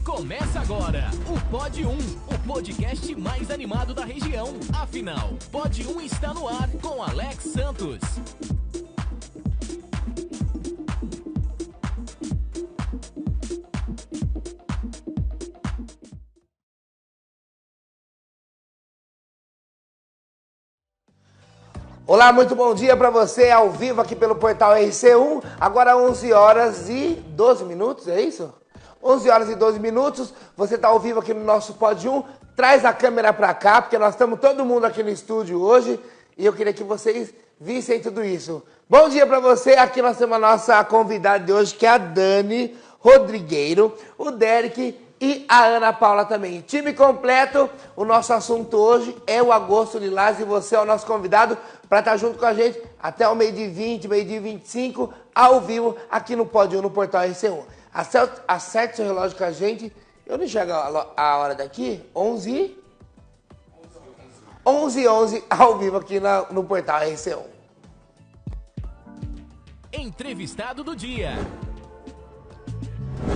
Começa agora o Pod 1, o podcast mais animado da região. Afinal, Pod 1 está no ar com Alex Santos. Olá, muito bom dia para você, ao vivo aqui pelo portal RC1, agora 11 horas e 12 minutos, é isso? 11 horas e 12 minutos, você está ao vivo aqui no nosso Pod 1, traz a câmera para cá, porque nós estamos todo mundo aqui no estúdio hoje, e eu queria que vocês vissem tudo isso. Bom dia para você, aqui nós temos a nossa convidada de hoje, que é a Dani Rodrigueiro, o Derek e a Ana Paula também. Time completo, o nosso assunto hoje é o Agosto Lilás e você é o nosso convidado para estar junto com a gente até o meio-dia 20, meio-dia 25, ao vivo, aqui no Pod 1, no portal RC1. Acerte seu relógio com a gente. Eu não enxergo a hora daqui. 11 ao vivo aqui no portal RC1. Entrevistado do dia.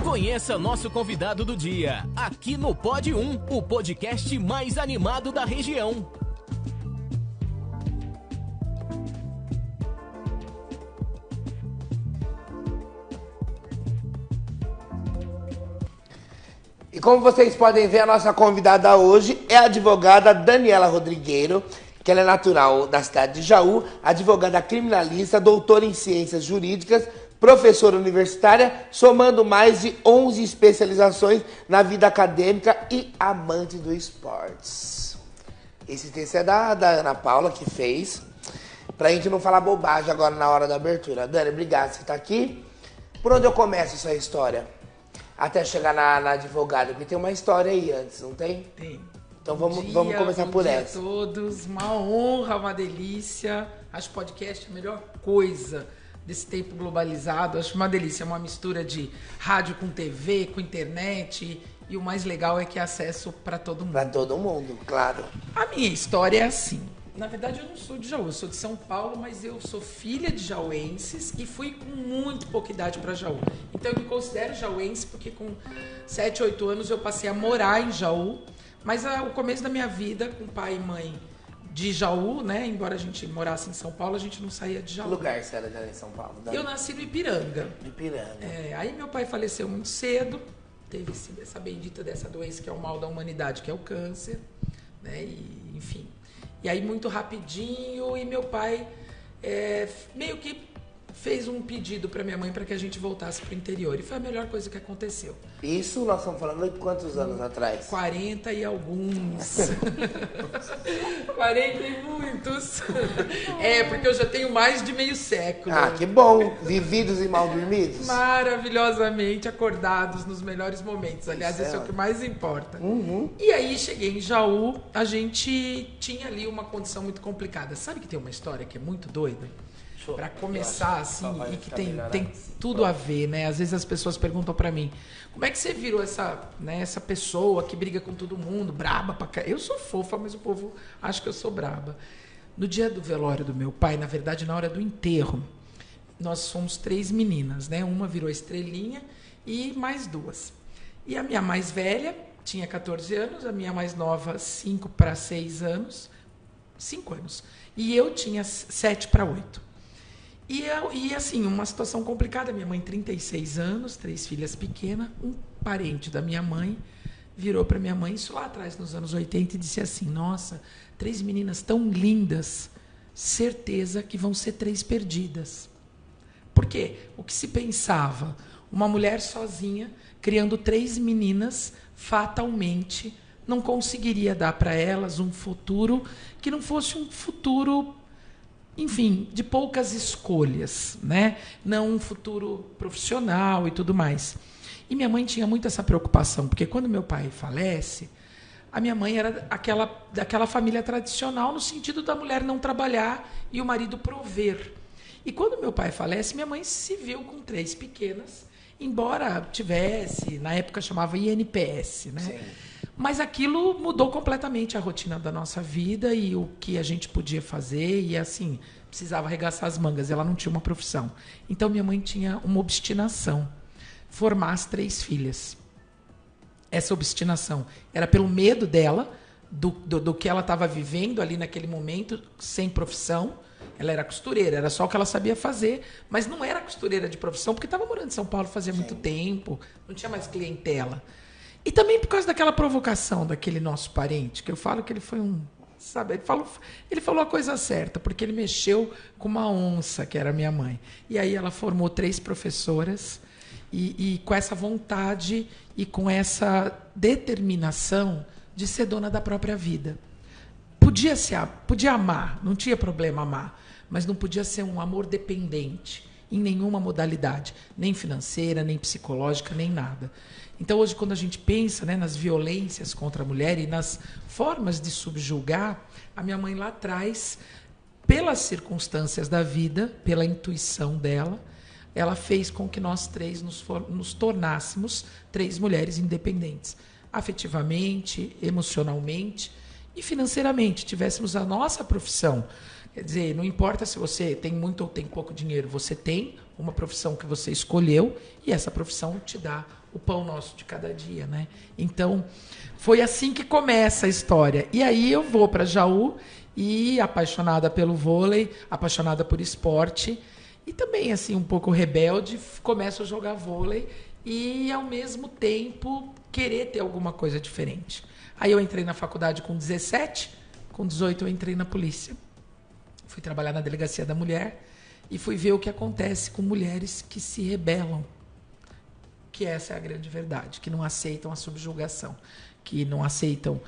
Conheça nosso convidado do dia, aqui no Pod 1, o podcast mais animado da região. E como vocês podem ver, a nossa convidada hoje é a advogada Daniela Rodrigueiro, que ela é natural da cidade de Jaú, advogada criminalista, doutora em ciências jurídicas, professora universitária, somando mais de 11 especializações na vida acadêmica e amante do esportes. Esse texto é da Ana Paula, que fez, pra gente não falar bobagem agora na hora da abertura. Dani, obrigado por você estar aqui. Por onde eu começo essa história? Até chegar na advogada, porque tem uma história aí antes, não tem? Tem. Então vamos começar por essa. Bom dia a todos, uma honra, uma delícia. Acho podcast a melhor coisa desse tempo globalizado. Acho uma delícia, uma mistura de rádio com TV, com internet. E o mais legal é que é acesso para todo mundo. Para todo mundo, claro. A minha história é assim. Na verdade, eu não sou de Jaú, eu sou de São Paulo, mas eu sou filha de jauenses e fui com muito pouca idade para Jaú. Então, eu me considero jauense porque com 7, 8 anos eu passei a morar em Jaú. Mas o começo da minha vida, com pai e mãe de Jaú, né? Embora a gente morasse em São Paulo, a gente não saía de Jaú. Que lugar você era em São Paulo? Dani? Eu nasci no Ipiranga. Ipiranga. Aí meu pai faleceu muito cedo, teve essa bendita dessa doença que é o mal da humanidade, que é o câncer, né? E, enfim. E aí muito rapidinho, e meu pai meio que fez um pedido para minha mãe para que a gente voltasse para o interior. E foi a melhor coisa que aconteceu. Isso nós estamos falando de quantos anos atrás? 40 e alguns. 40 e muitos. Porque eu já tenho mais de meio século. Ah, que bom. Vividos e mal dormidos? Maravilhosamente acordados nos melhores momentos. Aliás, isso é o que mais importa. Uhum. E aí, cheguei em Jaú, a gente tinha ali uma condição muito complicada. Sabe que tem uma história que é muito doida? Para começar, assim, e que tem tudo a ver, né? Às vezes as pessoas perguntam para mim, como é que você virou essa pessoa que briga com todo mundo, braba pra cá? Eu sou fofa, mas o povo acha que eu sou braba. No dia do velório do meu pai, na verdade, na hora do enterro, nós fomos 3 meninas, né? Uma virou estrelinha e mais 2. E a minha mais velha tinha 14 anos, a minha mais nova 5 para 6 anos, 5 anos. E eu tinha 7 para 8. E assim, uma situação complicada. Minha mãe, 36 anos, 3 filhas pequenas. Um parente da minha mãe virou para minha mãe, isso lá atrás, nos anos 80, e disse assim, nossa, 3 meninas tão lindas, certeza que vão ser 3 perdidas. Por quê? O que se pensava? Uma mulher sozinha, criando 3 meninas, fatalmente não conseguiria dar para elas um futuro que não fosse um futuro, enfim, de poucas escolhas, né? Não um futuro profissional e tudo mais. E minha mãe tinha muito essa preocupação, porque quando meu pai falece, a minha mãe era daquela família tradicional, no sentido da mulher não trabalhar e o marido prover. E quando meu pai falece, minha mãe se viu com 3 pequenas, embora tivesse, na época chamava INPS, né? Sim. Mas aquilo mudou completamente a rotina da nossa vida e o que a gente podia fazer. E assim, precisava arregaçar as mangas. Ela não tinha uma profissão. Então, minha mãe tinha uma obstinação. Formar as 3 filhas. essa obstinação. Era pelo medo dela, do que ela estava vivendo ali naquele momento, sem profissão. Ela era costureira, era só o que ela sabia fazer, mas não era costureira de profissão, porque estava morando em São Paulo fazia muito tempo, não tinha mais clientela. E também por causa daquela provocação daquele nosso parente, que eu falo que ele foi um... Sabe, ele falou a coisa certa, porque ele mexeu com uma onça, que era minha mãe. E aí ela formou 3 professoras, e com essa vontade e com essa determinação de ser dona da própria vida. Podia amar, não tinha problema amar, mas não podia ser um amor dependente em nenhuma modalidade, nem financeira, nem psicológica, nem nada. Então, hoje, quando a gente pensa, né, nas violências contra a mulher e nas formas de subjugar, a minha mãe lá atrás, pelas circunstâncias da vida, pela intuição dela, ela fez com que nós 3 nos tornássemos 3 mulheres independentes, afetivamente, emocionalmente e financeiramente, tivéssemos a nossa profissão. Quer dizer, não importa se você tem muito ou tem pouco dinheiro, você tem uma profissão que você escolheu e essa profissão te dá o pão nosso de cada dia, né? Então, foi assim que começa a história. E aí eu vou para Jaú e, apaixonada pelo vôlei, apaixonada por esporte e também, assim, um pouco rebelde, começo a jogar vôlei e, ao mesmo tempo, querer ter alguma coisa diferente. Aí eu entrei na faculdade com 17, com 18 eu entrei na polícia. Fui trabalhar na Delegacia da Mulher e fui ver o que acontece com mulheres que se rebelam. Que essa é a grande verdade, que não aceitam a subjugação, que não aceitam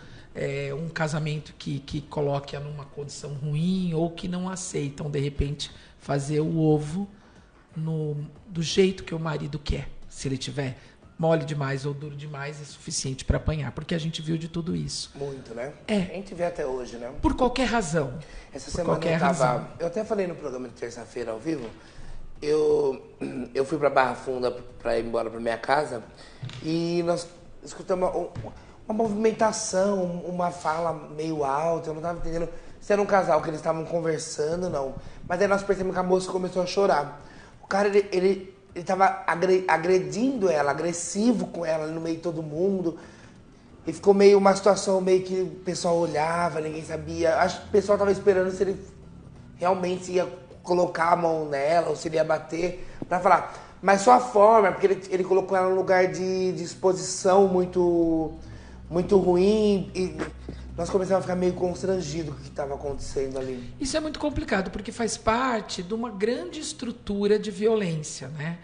um casamento que coloque-a numa condição ruim ou que não aceitam, de repente, fazer o ovo do jeito que o marido quer. Se ele tiver mole demais ou duro demais, é suficiente para apanhar, porque a gente viu de tudo isso. Muito, né? É. A gente vê até hoje, né? Por qualquer razão. Essa semana eu até falei no programa de terça-feira ao vivo, eu fui para Barra Funda para ir embora para minha casa e nós escutamos uma movimentação, uma fala meio alta, eu não estava entendendo se era um casal que eles estavam conversando, não. Mas aí nós percebemos que a moça começou a chorar. O cara, ele estava agredindo ela, agressivo com ela no meio de todo mundo. E ficou meio uma situação meio que o pessoal olhava, ninguém sabia. Acho que o pessoal estava esperando se ele realmente ia colocar a mão nela ou se ele ia bater para falar. Mas só a forma, porque ele colocou ela num lugar de exposição muito, muito ruim e nós começamos a ficar meio constrangidos com o que estava acontecendo ali. Isso é muito complicado, porque faz parte de uma grande estrutura de violência, né?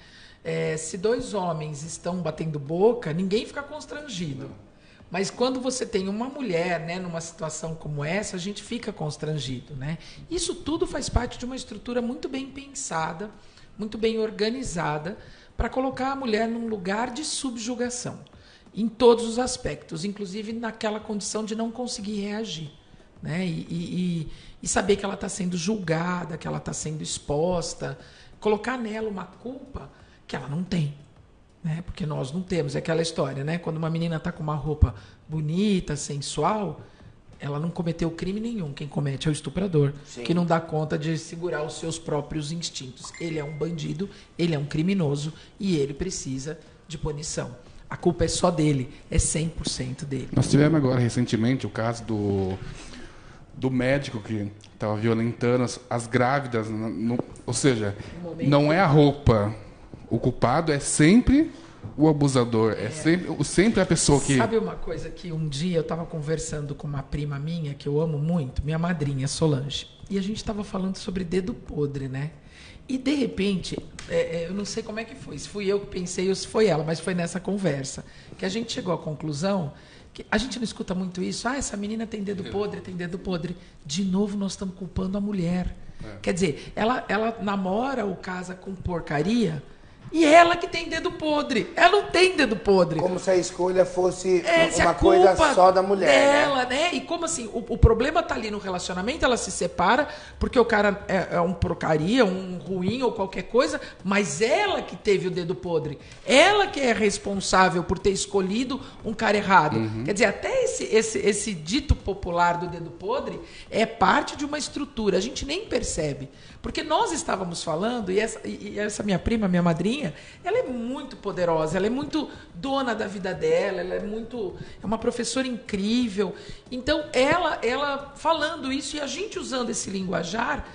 Se 2 homens estão batendo boca, ninguém fica constrangido. Mas quando você tem uma mulher, né, numa situação como essa, a gente fica constrangido, né? Isso tudo faz parte de uma estrutura muito bem pensada, muito bem organizada, para colocar a mulher num lugar de subjugação, em todos os aspectos, inclusive naquela condição de não conseguir reagir, né? E saber que ela está sendo julgada, que ela está sendo exposta, colocar nela uma culpa que ela não tem. Né? Porque nós não temos, é aquela história, né? Quando uma menina está com uma roupa bonita, sensual, ela não cometeu crime nenhum. Quem comete é o estuprador, Sim. que não dá conta de segurar os seus próprios instintos. Ele é um bandido, ele é um criminoso e ele precisa de punição. A culpa é só dele, é 100% dele. Nós tivemos agora recentemente o caso do médico que estava violentando as grávidas, ou seja, não é a roupa. O culpado é sempre o abusador, é sempre a pessoa que... Sabe uma coisa que um dia eu estava conversando com uma prima minha, que eu amo muito, minha madrinha, Solange, e a gente estava falando sobre dedo podre, né? E, de repente, eu não sei como é que foi, se fui eu que pensei ou se foi ela, mas foi nessa conversa, que a gente chegou à conclusão que a gente não escuta muito isso, essa menina tem dedo podre, tem dedo podre. De novo, nós estamos culpando a mulher. Quer dizer, ela namora ou casa com porcaria... E ela que tem dedo podre. Ela não tem dedo podre. Como se a escolha fosse uma coisa só da mulher, dela, né? E como assim, o problema tá ali no relacionamento, ela se separa porque o cara é um porcaria, um ruim ou qualquer coisa, mas ela que teve o dedo podre. Ela que é responsável por ter escolhido um cara errado. Uhum. Quer dizer, até esse dito popular do dedo podre é parte de uma estrutura. A gente nem percebe. Porque nós estávamos falando, e essa minha prima, minha madrinha, magrinha, ela é muito poderosa, ela é muito dona da vida dela, ela é uma professora incrível. Então, ela falando isso e a gente usando esse linguajar,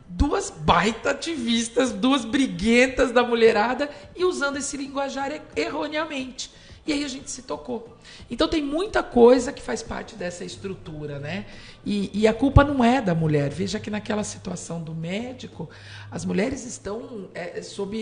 duas baita ativistas, duas briguentas da mulherada e usando esse linguajar erroneamente. E aí a gente se tocou. Então tem muita coisa que faz parte dessa estrutura, né? E a culpa não é da mulher. Veja que naquela situação do médico, as mulheres estão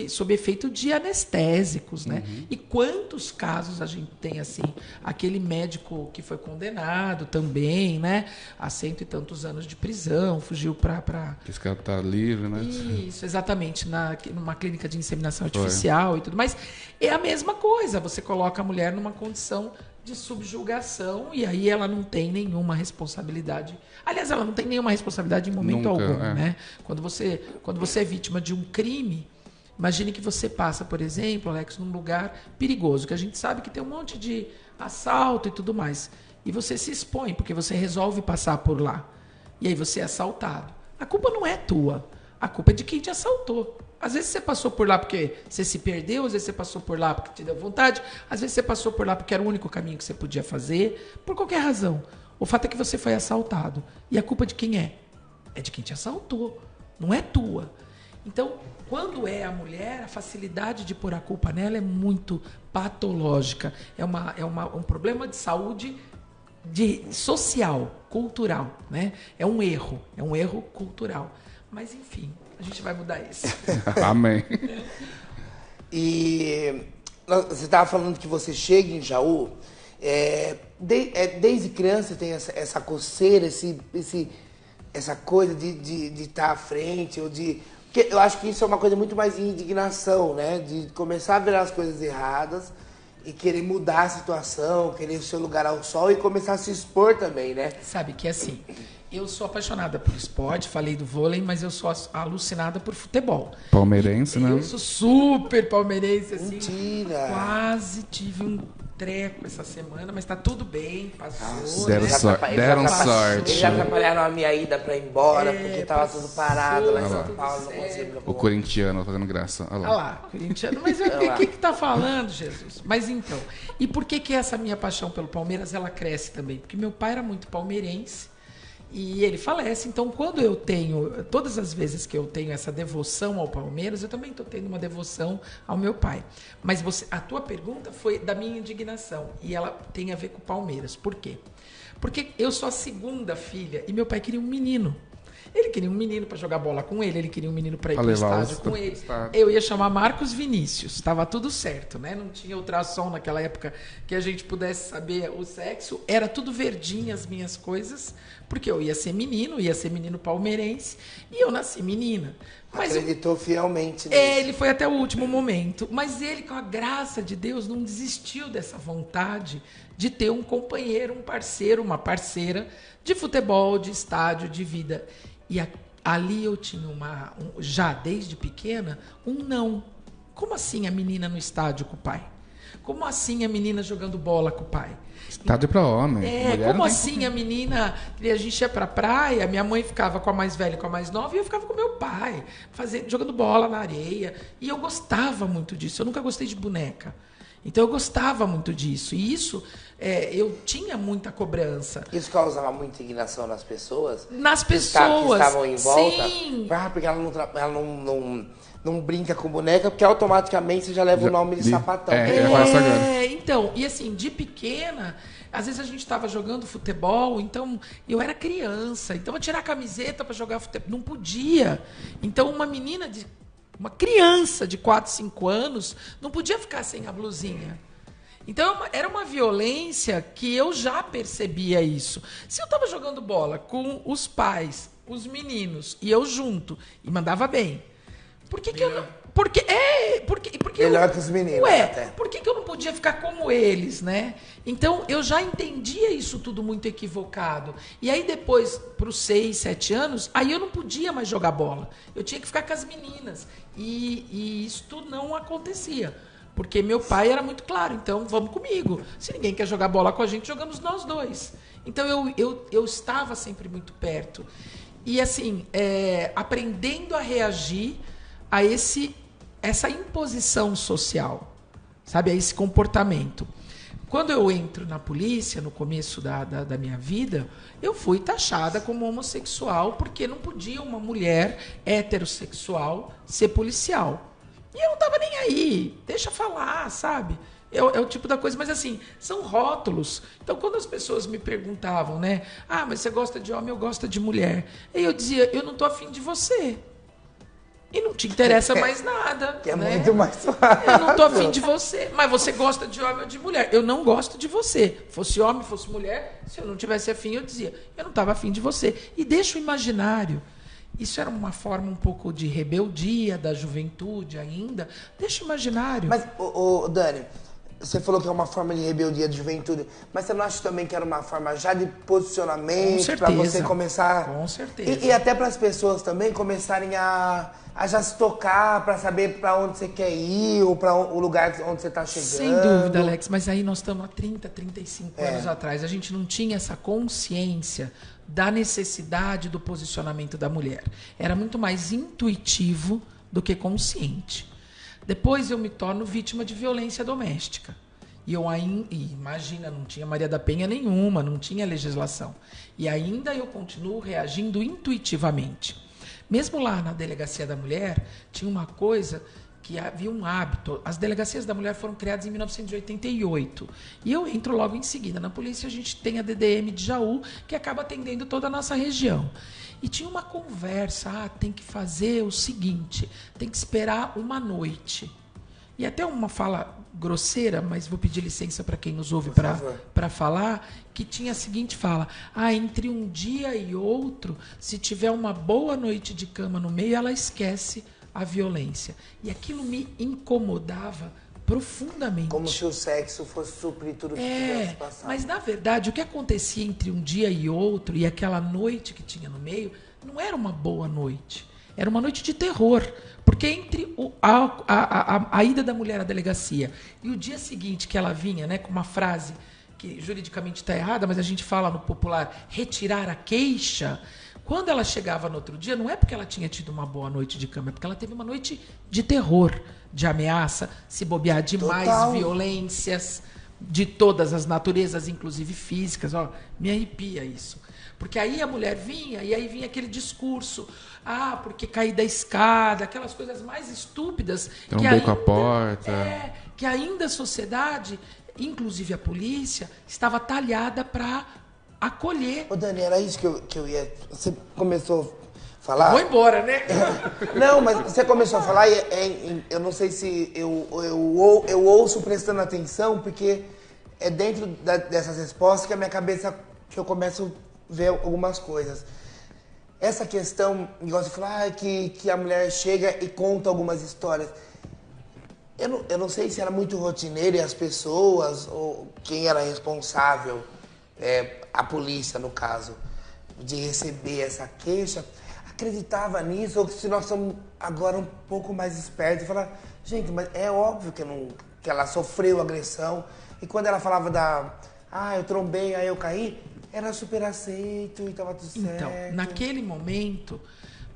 sob efeito de anestésicos, né? E quantos casos a gente tem assim? Aquele médico que foi condenado também, né? A 100 e tantos anos de prisão, fugiu para... Esse cara tá livre, né? Isso, exatamente. Numa clínica de inseminação artificial e tudo mais. É a mesma coisa. Você coloca a mulher numa condição de subjugação e aí ela não tem nenhuma responsabilidade. Aliás, ela não tem nenhuma responsabilidade em momento algum, né? Quando você é vítima de um crime, imagine que você passa, por exemplo, Alex, num lugar perigoso, que a gente sabe que tem um monte de assalto e tudo mais. E você se expõe, porque você resolve passar por lá. E aí você é assaltado. A culpa não é tua. A culpa é de quem te assaltou. Às vezes você passou por lá porque você se perdeu, às vezes você passou por lá porque te deu vontade, às vezes você passou por lá porque era o único caminho que você podia fazer, por qualquer razão. O fato é que você foi assaltado. E a culpa de quem é? É de quem te assaltou, não é tua. Então, quando é a mulher, a facilidade de pôr a culpa nela é muito patológica. É um problema de saúde social, cultural, né? É um erro cultural. Mas, enfim, a gente vai mudar isso. Amém. E você estava falando que você chega em Jaú, desde criança tem essa coceira, essa coisa de estar à frente, porque eu acho que isso é uma coisa muito mais de indignação, né? De começar a ver as coisas erradas e querer mudar a situação, querer o seu lugar ao sol e começar a se expor também, né? Sabe que assim... Eu sou apaixonada por esporte, falei do vôlei, mas eu sou alucinada por futebol. Palmeirense, né? Eu sou super palmeirense, assim. Mentira! Quase tive um treco essa semana, mas tá tudo bem, passou. Deram sorte. Eles já atrapalharam a minha ida pra ir embora, porque tava tudo parado lá em São Paulo. Não conseguia. O corintiano fazendo graça. Olha lá, corintiano. Mas o que tá falando, Jesus? Mas então, e por que essa minha paixão pelo Palmeiras, ela cresce também? Porque meu pai era muito palmeirense. E ele falece, então todas as vezes que eu tenho essa devoção ao Palmeiras, eu também estou tendo uma devoção ao meu pai. Mas a tua pergunta foi da minha indignação, e ela tem a ver com o Palmeiras. Por quê? Porque eu sou a segunda filha, e meu pai queria um menino. Ele queria um menino para jogar bola com ele queria um menino para ir para o estádio com ele. Eu ia chamar Marcos Vinícius, estava tudo certo, né? Não tinha ultrassom naquela época que a gente pudesse saber o sexo, era tudo verdinho as minhas coisas, porque eu ia ser menino palmeirense, e eu nasci menina. Mas acreditou fielmente nisso. Ele foi até o último momento, mas ele, com a graça de Deus, não desistiu dessa vontade de ter um companheiro, um parceiro, uma parceira de futebol, de estádio, de vida. E ali eu tinha já desde pequena, um não. Como assim a menina no estádio com o pai? Como assim a menina jogando bola com o pai? Estádio para homem. Como assim a menina... A gente ia pra praia, minha mãe ficava com a mais velha e com a mais nova, e eu ficava com meu pai, jogando bola na areia. E eu gostava muito disso. Eu nunca gostei de boneca. Então eu gostava muito disso. E isso, eu tinha muita cobrança. Isso causava muita indignação nas pessoas? Nas pessoas. Que estavam em volta? Sim. Porque ela não brinca com boneca, porque automaticamente você já leva o nome de sapatão. Então, e assim, de pequena, às vezes a gente estava jogando futebol, então eu era criança, então eu tirar a camiseta para jogar futebol, não podia. Então uma criança de 4, 5 anos não podia ficar sem a blusinha. Então era uma violência que eu já percebia isso. Se eu estava jogando bola com os pais, os meninos, e eu junto, e mandava bem, por que eu não... Porque melhor que os meninos. Até. Por que eu não podia ficar como eles, né? Então, eu já entendia isso tudo muito equivocado. E aí, depois, para os 6, 7 anos, aí eu não podia mais jogar bola. Eu tinha que ficar com as meninas. E isso não acontecia. Porque meu pai era muito claro. Então, vamos comigo. Se ninguém quer jogar bola com a gente, jogamos nós dois. Então, eu estava sempre muito perto. E, assim, aprendendo a reagir a essa imposição social, sabe? É esse comportamento. Quando eu entro na polícia, no começo da minha vida, eu fui taxada como homossexual porque não podia uma mulher heterossexual ser policial. E eu não tava nem aí, deixa falar, sabe? É o tipo da coisa, mas assim, são rótulos. Então, quando as pessoas me perguntavam, né? Ah, mas você gosta de homem ou gosta de mulher? Aí eu dizia, eu não tô afim de você. E não te interessa mais nada. Que é né? muito mais fácil. Eu não tô afim de você. Mas você gosta de homem ou de mulher? Eu não gosto de você. Fosse homem, fosse mulher, se eu não tivesse afim, eu dizia, eu não estava afim de você. E deixa o imaginário. Isso era uma forma um pouco de rebeldia da juventude ainda. Deixa o imaginário. Mas, Dani, você falou que é uma forma de rebeldia de juventude, mas você não acha também que era uma forma já de posicionamento para você começar? Com certeza. E até para as pessoas também começarem a já se tocar para saber para onde você quer ir ou para o lugar onde você está chegando. Sem dúvida, Alex, mas aí nós estamos há 30, 35 anos atrás. A gente não tinha essa consciência da necessidade do posicionamento da mulher. Era muito mais intuitivo do que consciente. Depois eu me torno vítima de violência doméstica. E imagina, não tinha Maria da Penha nenhuma, não tinha legislação. E ainda eu continuo reagindo intuitivamente. Mesmo lá na Delegacia da Mulher, tinha uma coisa que havia um hábito. As Delegacias da Mulher foram criadas em 1988. E eu entro logo em seguida. Na polícia a gente tem a DDM de Jaú, que acaba atendendo toda a nossa região. E tinha uma conversa, tem que fazer o seguinte, tem que esperar uma noite. E até uma fala grosseira, mas vou pedir licença para quem nos ouve para falar, que tinha a seguinte fala, entre um dia e outro, se tiver uma boa noite de cama no meio, ela esquece a violência. E aquilo me incomodava profundamente. Como se o sexo fosse suprir tudo que tivesse passado. Mas, na verdade, o que acontecia entre um dia e outro, e aquela noite que tinha no meio, não era uma boa noite. Era uma noite de terror. Porque entre a ida da mulher à delegacia e o dia seguinte que ela vinha, né, com uma frase que juridicamente está errada, mas a gente fala no popular, retirar a queixa, quando ela chegava no outro dia, não é porque ela tinha tido uma boa noite de cama, é porque ela teve uma noite de terror, de ameaça, se bobear de mais violências de todas as naturezas, inclusive físicas. Me arrepia isso. Porque aí a mulher vinha, e aí vinha aquele discurso, porque caí da escada, aquelas coisas mais estúpidas. Trombei com a porta. Que ainda a sociedade, inclusive a polícia, estava talhada para acolher. Ô, Dani, era isso que eu ia... Você começou a falar... Vou embora, né? Não, mas você começou a falar e eu não sei se eu ouço prestando atenção, porque é dentro dessas respostas que a minha cabeça, que eu começo a ver algumas coisas. Essa questão, igual você falou, que a mulher chega e conta algumas histórias. Eu não sei se era muito rotineiro e as pessoas, ou quem era responsável, a polícia no caso, de receber essa queixa, acreditava nisso, ou se nós somos agora um pouco mais espertos e falar, gente, mas é óbvio que ela sofreu agressão, e quando ela falava eu trombei, aí eu caí, era super aceito e estava tudo certo. Então, naquele momento,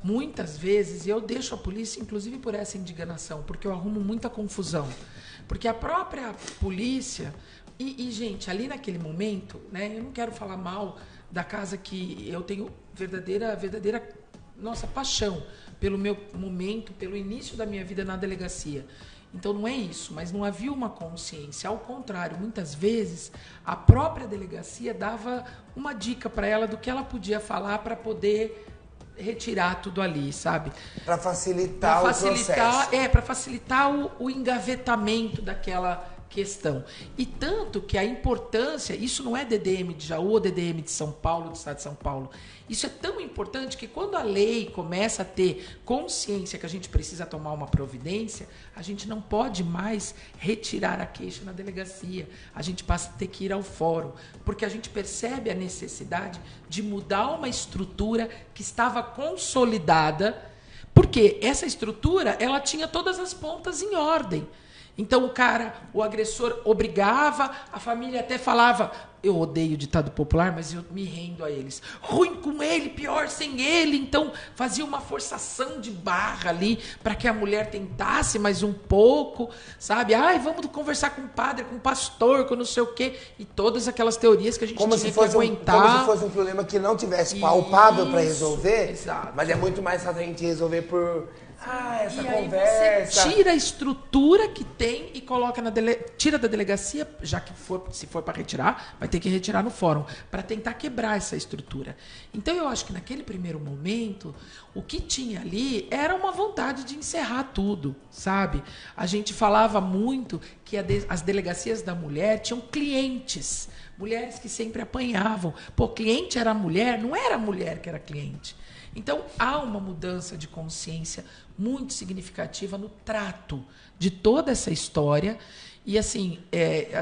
muitas vezes, eu deixo a polícia, inclusive por essa indignação, porque eu arrumo muita confusão. Porque a própria polícia... E, gente, ali naquele momento, né, eu não quero falar mal da casa que eu tenho verdadeira paixão pelo meu momento, pelo início da minha vida na delegacia. Então não é isso, mas não havia uma consciência. Ao contrário, muitas vezes a própria delegacia dava uma dica para ela do que ela podia falar para poder retirar tudo ali, sabe? Para facilitar o processo. Para facilitar o engavetamento daquela questão. E tanto que a importância, isso não é DDM de Jaú ou DDM de São Paulo, do estado de São Paulo. Isso é tão importante que quando a lei começa a ter consciência que a gente precisa tomar uma providência, a gente não pode mais retirar a queixa na delegacia. A gente passa a ter que ir ao fórum, porque a gente percebe a necessidade de mudar uma estrutura que estava consolidada, porque essa estrutura, ela tinha todas as pontas em ordem. Então o agressor obrigava, a família até falava, eu odeio o ditado popular, mas eu me rendo a eles. Ruim com ele, pior sem ele. Então fazia uma forçação de barra ali para que a mulher tentasse mais um pouco, sabe? Ai, vamos conversar com o padre, com o pastor, com não sei o quê. E todas aquelas teorias que a gente tinha que aguentar. Como se fosse um problema que não tivesse palpável para resolver. Exato. Mas é muito mais fácil a gente resolver por... essa e conversa. Aí você tira a estrutura que tem e coloca tira da delegacia, já que se for para retirar, vai ter que retirar no fórum, para tentar quebrar essa estrutura. Então eu acho que naquele primeiro momento, o que tinha ali era uma vontade de encerrar tudo, sabe? A gente falava muito que as delegacias da mulher tinham clientes, mulheres que sempre apanhavam. Pô, cliente era mulher, não era a mulher que era cliente. Então, há uma mudança de consciência muito significativa no trato de toda essa história. E, assim,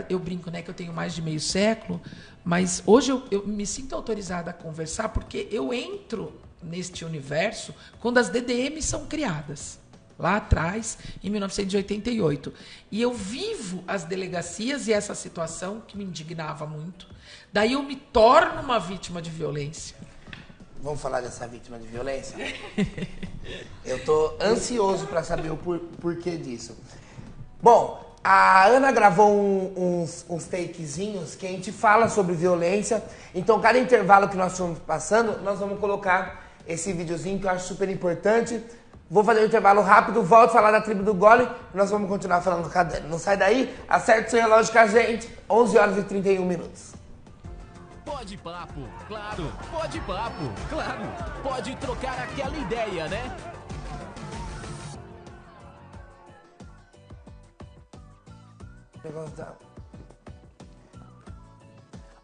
eu brinco, né, que eu tenho mais de meio século, mas hoje eu me sinto autorizada a conversar porque eu entro neste universo quando as DDMs são criadas, lá atrás, em 1988. E eu vivo as delegacias e essa situação que me indignava muito. Daí eu me torno uma vítima de violência. Vamos falar dessa vítima de violência? Eu tô ansioso para saber o porquê disso. Bom, a Ana gravou uns takezinhos que a gente fala sobre violência. Então, cada intervalo que nós estamos passando, nós vamos colocar esse videozinho que eu acho super importante. Vou fazer um intervalo rápido, volto a falar da tribo do Gole e nós vamos continuar falando com a Dani. Não sai daí, acerte seu relógio com a gente, 11 horas e 31 minutos. Pode papo, claro. Pode papo, claro. Pode trocar aquela ideia, né?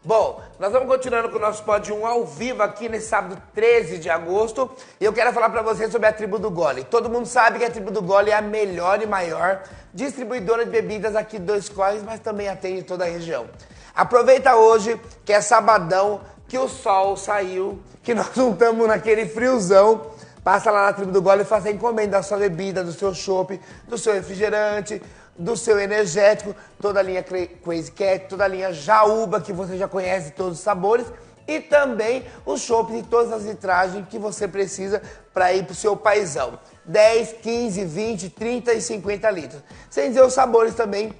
Bom, nós vamos continuando com o nosso Pod 1 ao vivo aqui nesse sábado 13 de agosto. E eu quero falar pra vocês sobre a tribo do Gole. Todo mundo sabe que a tribo do Gole é a melhor e maior distribuidora de bebidas aqui de Dois Córregos, mas também atende toda a região. Aproveita hoje, que é sabadão, que o sol saiu, que nós não estamos naquele friozão. Passa lá na tribo do Gole e faça a encomenda da sua bebida, do seu chopp, do seu refrigerante, do seu energético, toda a linha Crazy Cat, toda a linha Jaúba, que você já conhece todos os sabores, e também os chopps e todas as litragens que você precisa para ir pro seu paizão. 10, 15, 20, 30 e 50 litros. Sem dizer os sabores também,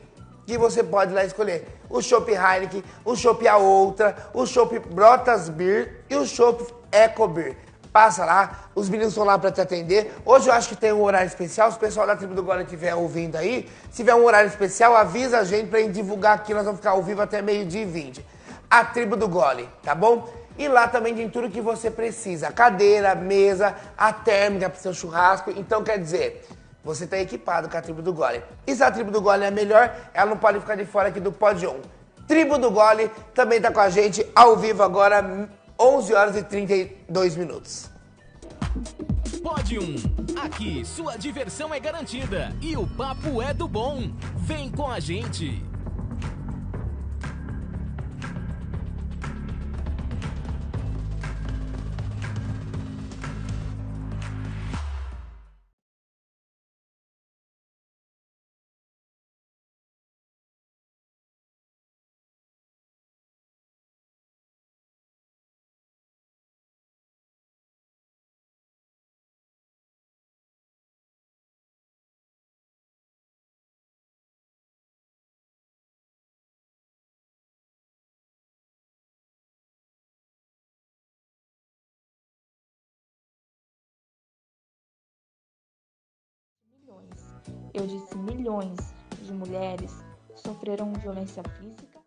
que você pode lá escolher. O chopp Heineken, o chopp A Outra, o chopp Brotas Beer e o chopp Eco Beer. Passa lá, os meninos estão lá para te atender. Hoje eu acho que tem um horário especial, se o pessoal da tribo do Gole estiver ouvindo aí, se tiver um horário especial, avisa a gente pra gente divulgar aqui, nós vamos ficar ao vivo até 12h20. A tribo do Gole, tá bom? E lá também tem tudo que você precisa, cadeira, mesa, a térmica pro seu churrasco, então quer dizer... Você está equipado com a tribo do Gole. E se a tribo do Gole é a melhor, ela não pode ficar de fora aqui do Pod 1. Tribo do Gole também está com a gente ao vivo agora, 11 horas e 32 minutos. Pod 1. Aqui sua diversão é garantida e o papo é do bom. Vem com a gente. Eu disse milhões de mulheres sofreram violência física.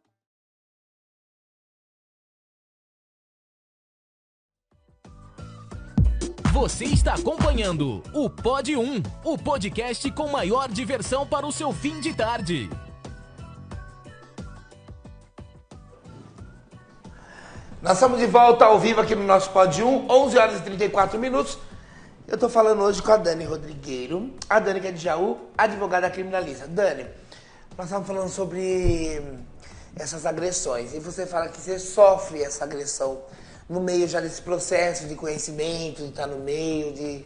Você está acompanhando o Pod 1, o podcast com maior diversão para o seu fim de tarde. Nós estamos de volta ao vivo aqui no nosso Pod 1, 11 horas e 34 minutos. Eu tô falando hoje com a Dani Rodrigueiro, a Dani que é de Jaú, advogada criminalista. Dani, nós estamos falando sobre essas agressões e você fala que você sofre essa agressão no meio já desse processo de conhecimento, de estar no meio, de...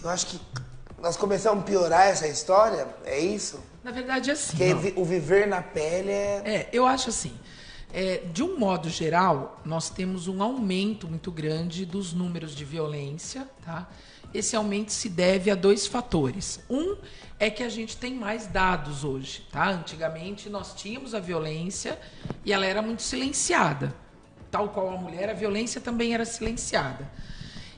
Eu acho que nós começamos a piorar essa história, é isso? Na verdade, é assim. Porque o viver na pele é... Eu acho assim. De um modo geral, nós temos um aumento muito grande dos números de violência, tá? Esse aumento se deve a 2 fatores. Um é que a gente tem mais dados hoje, tá? Antigamente nós tínhamos a violência e ela era muito silenciada. Tal qual a mulher, a violência também era silenciada.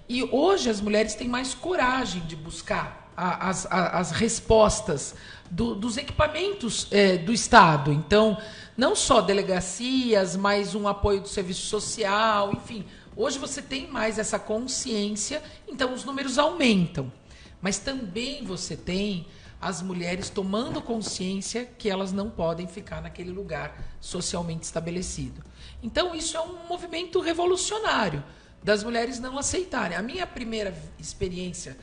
E hoje as mulheres têm mais coragem de buscar as respostas dos equipamentos do Estado. Então, não só delegacias, mas um apoio do serviço social, enfim. Hoje você tem mais essa consciência, então os números aumentam. Mas também você tem as mulheres tomando consciência que elas não podem ficar naquele lugar socialmente estabelecido. Então isso é um movimento revolucionário das mulheres não aceitarem. A minha primeira experiência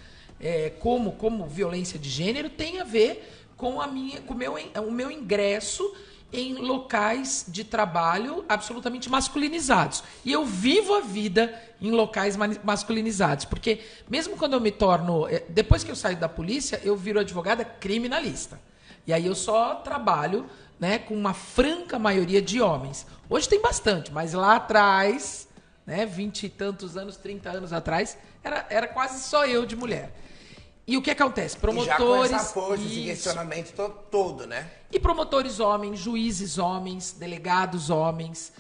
como violência de gênero tem a ver com o meu ingresso em locais de trabalho absolutamente masculinizados. E eu vivo a vida em locais masculinizados, porque mesmo quando eu me torno... Depois que eu saio da polícia, eu viro advogada criminalista. E aí eu só trabalho, né, com uma franca maioria de homens. Hoje tem bastante, mas lá atrás, né, 20 e tantos anos, 30 anos atrás, era quase só eu de mulher. E o que acontece? Promotores... E já com essa força, esse questionamento todo, né? E promotores homens, juízes homens, delegados homens,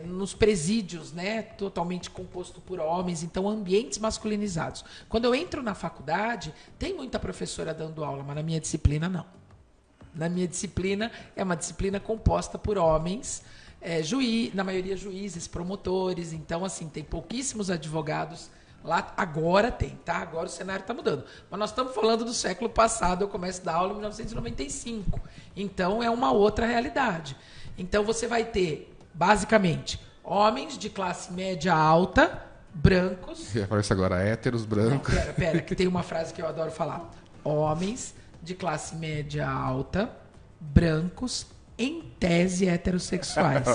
nos presídios, né? Totalmente composto por homens, então ambientes masculinizados. Quando eu entro na faculdade, tem muita professora dando aula, mas na minha disciplina não. Na minha disciplina é uma disciplina composta por homens, na maioria juízes, promotores, então assim, tem pouquíssimos advogados. Lá agora tem, tá? Agora o cenário está mudando. Mas nós estamos falando do século passado, eu começo a dar aula em 1995. Então é uma outra realidade. Então você vai ter, basicamente, homens de classe média alta, brancos. Aparece agora héteros, brancos. Não, pera, que tem uma frase que eu adoro falar. Homens de classe média alta, brancos, em tese heterossexuais.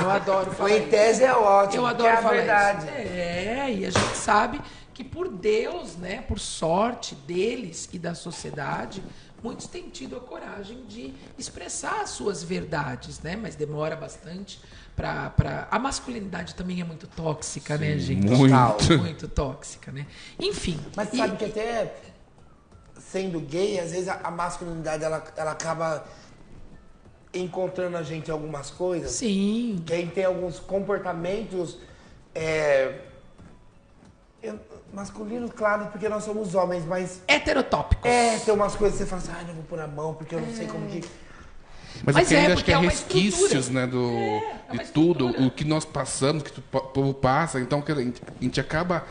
Eu adoro falar isso. Em tese é ótimo, eu adoro falar verdade. Isso. E a gente sabe que por Deus, né, por sorte deles e da sociedade, muitos têm tido a coragem de expressar as suas verdades, né? Mas demora bastante para... A masculinidade também é muito tóxica, né, gente? Muito tóxica, né? Enfim. Mas sabe que até sendo gay, às vezes a masculinidade ela acaba encontrando a gente em algumas coisas. Sim. Que a gente tem alguns comportamentos masculinos, claro, porque nós somos homens, mas... Heterotópicos. Tem umas coisas que você fala assim, não vou pôr a mão, porque eu não sei como que... Mas o que ainda acho que é resquícios, né, de tudo, o que nós passamos, que o povo passa, então que a gente acaba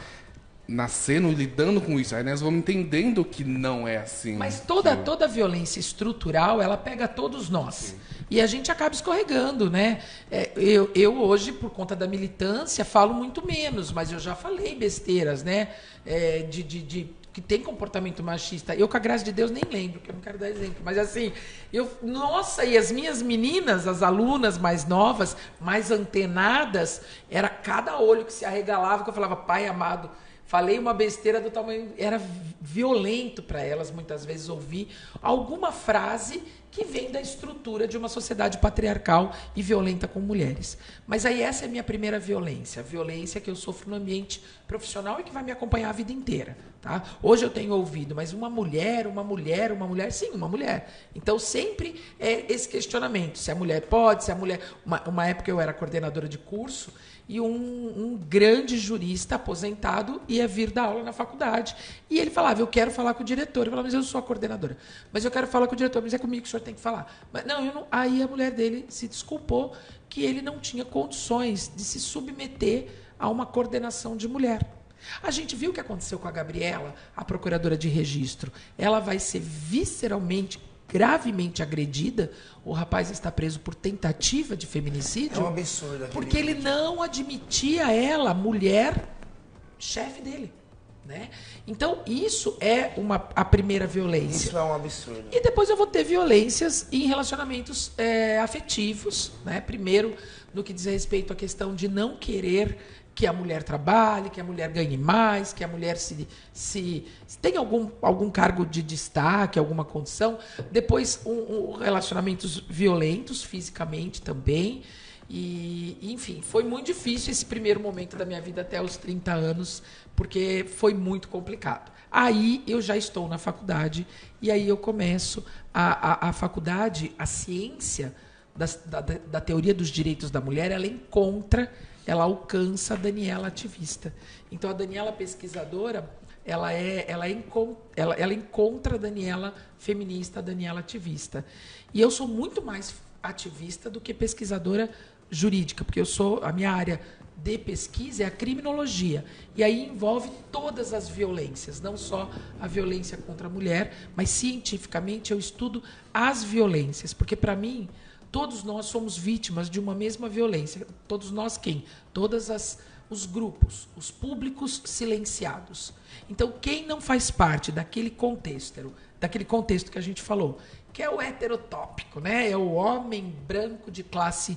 nascendo e lidando com isso. Aí nós vamos entendendo que não é assim. Mas toda violência estrutural, ela pega todos nós. Sim. E a gente acaba escorregando, né? Eu hoje, por conta da militância, falo muito menos, mas eu já falei besteiras, né? Que tem comportamento machista. Eu, com a graça de Deus, nem lembro, porque eu não quero dar exemplo. Mas assim, nossa, e as minhas meninas, as alunas mais novas, mais antenadas, era cada olho que se arregalava, que eu falava, pai amado, falei uma besteira do tamanho... Era violento para elas, muitas vezes, ouvir alguma frase que vem da estrutura de uma sociedade patriarcal e violenta com mulheres. Mas aí essa é a minha primeira violência. A violência que eu sofro no ambiente profissional e que vai me acompanhar a vida inteira. Tá? Hoje eu tenho ouvido, mas uma mulher, sim, uma mulher. Então sempre é esse questionamento. Se a mulher pode, se a mulher... Uma época eu era coordenadora de curso e um grande jurista aposentado ia vir dar aula na faculdade. E ele falava, eu quero falar com o diretor. Eu falava, mas eu sou a coordenadora. Mas eu quero falar com o diretor, mas é comigo que o senhor tem que falar. Mas, não, eu não. Aí a mulher dele se desculpou que ele não tinha condições de se submeter a uma coordenação de mulher. A gente viu o que aconteceu com a Gabriela, a procuradora de registro. Ela vai ser visceralmente, gravemente agredida. O rapaz está preso por tentativa de feminicídio. É um absurdo. Porque ele não admitia ela, mulher, chefe dele. Né? Então, isso é a primeira violência. Isso é um absurdo. E depois eu vou ter violências em relacionamentos afetivos. Né? Primeiro, no que diz respeito à questão de não querer que a mulher trabalhe, que a mulher ganhe mais, que a mulher se tenha algum cargo de destaque, alguma condição. Depois, relacionamentos violentos, fisicamente também. E, enfim, foi muito difícil esse primeiro momento da minha vida até os 30 anos, porque foi muito complicado. Aí eu já estou na faculdade, e aí eu começo a faculdade, a ciência da teoria dos direitos da mulher, ela alcança a Daniela ativista. Então, a Daniela pesquisadora, ela encontra a Daniela feminista, a Daniela ativista. E eu sou muito mais ativista do que pesquisadora jurídica, porque a minha área de pesquisa é a criminologia. E aí envolve todas as violências, não só a violência contra a mulher, mas cientificamente eu estudo as violências, porque para mim todos nós somos vítimas de uma mesma violência. Todos nós quem? Os grupos, os públicos silenciados. Então, quem não faz parte daquele contexto que a gente falou, que é o heterotópico, né? É o homem branco de classe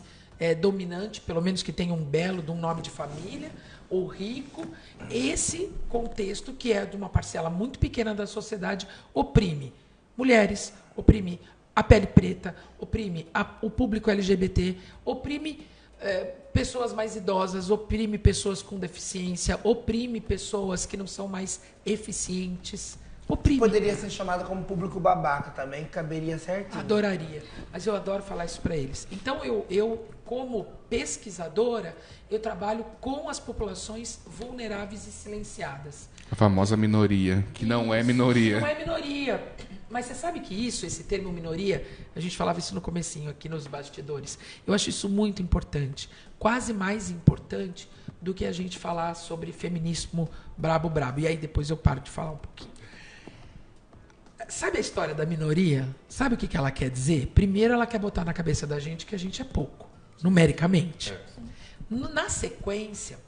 dominante, pelo menos que tenha um nome de família, ou rico. Esse contexto, que é de uma parcela muito pequena da sociedade, oprime mulheres, oprime a pele preta, oprime o público LGBT, oprime pessoas mais idosas, oprime pessoas com deficiência, oprime pessoas que não são mais eficientes. Oprime. Poderia ser chamado como público babaca também, que caberia certinho. Adoraria, mas eu adoro falar isso para eles. Então, eu, como pesquisadora, eu trabalho com as populações vulneráveis e silenciadas. A famosa minoria, que não é minoria. Não é minoria. Mas você sabe que esse termo minoria, a gente falava isso no comecinho aqui nos bastidores. Eu acho isso muito importante. Quase mais importante do que a gente falar sobre feminismo brabo. E aí depois eu paro de falar um pouquinho. Sabe a história da minoria? Sabe o que ela quer dizer? Primeiro, ela quer botar na cabeça da gente que a gente é pouco, numericamente. Na sequência,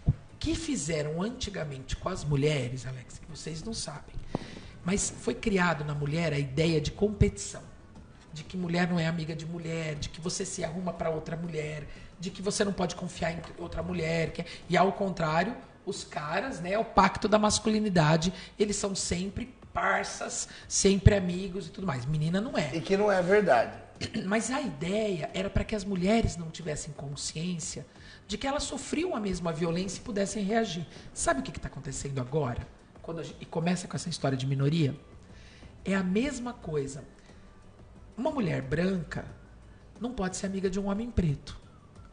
o que fizeram antigamente com as mulheres, Alex, que vocês não sabem, mas foi criado na mulher a ideia de competição, de que mulher não é amiga de mulher, de que você se arruma para outra mulher, de que você não pode confiar em outra mulher. E ao contrário, os caras, né, o pacto da masculinidade, eles são sempre parças, sempre amigos e tudo mais. Menina não é. E que não é verdade. Mas a ideia era para que as mulheres não tivessem consciência de que elas sofriam a mesma violência e pudessem reagir. Sabe o que está acontecendo agora? E começa com essa história de minoria? É a mesma coisa. Uma mulher branca não pode ser amiga de um homem preto.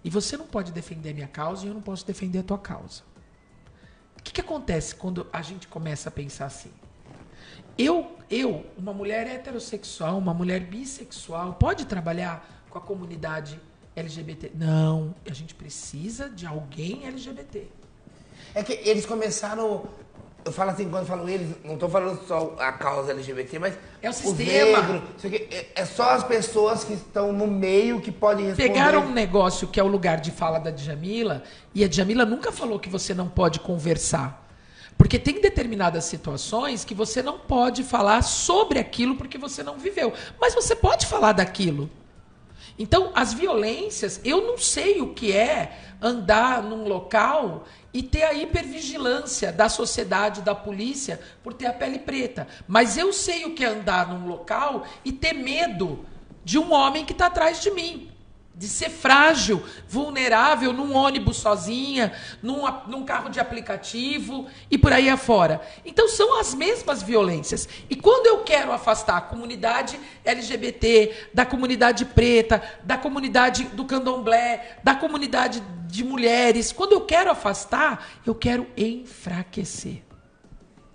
E você não pode defender a minha causa e eu não posso defender a tua causa. O que acontece quando a gente começa a pensar assim? Uma mulher heterossexual, uma mulher bissexual, pode trabalhar com a comunidade LGBT? Não, a gente precisa de alguém LGBT. É que eles começaram... Eu falo assim, quando eu falo eles, não estou falando só a causa LGBT, mas... É o sistema. Negro, é só as pessoas que estão no meio que podem responder. Pegaram um negócio que é o lugar de fala da Djamila, e a Djamila nunca falou que você não pode conversar. Porque tem determinadas situações que você não pode falar sobre aquilo porque você não viveu. Mas você pode falar daquilo. Então, as violências, eu não sei o que é andar num local e ter a hipervigilância da sociedade, da polícia, por ter a pele preta. Mas eu sei o que é andar num local e ter medo de um homem que está atrás de mim. De ser frágil, vulnerável num ônibus sozinha, num carro de aplicativo e por aí afora. Então são as mesmas violências. E quando eu quero afastar a comunidade LGBT, da comunidade preta, da comunidade do candomblé, da comunidade de mulheres, quando eu quero afastar, eu quero enfraquecer.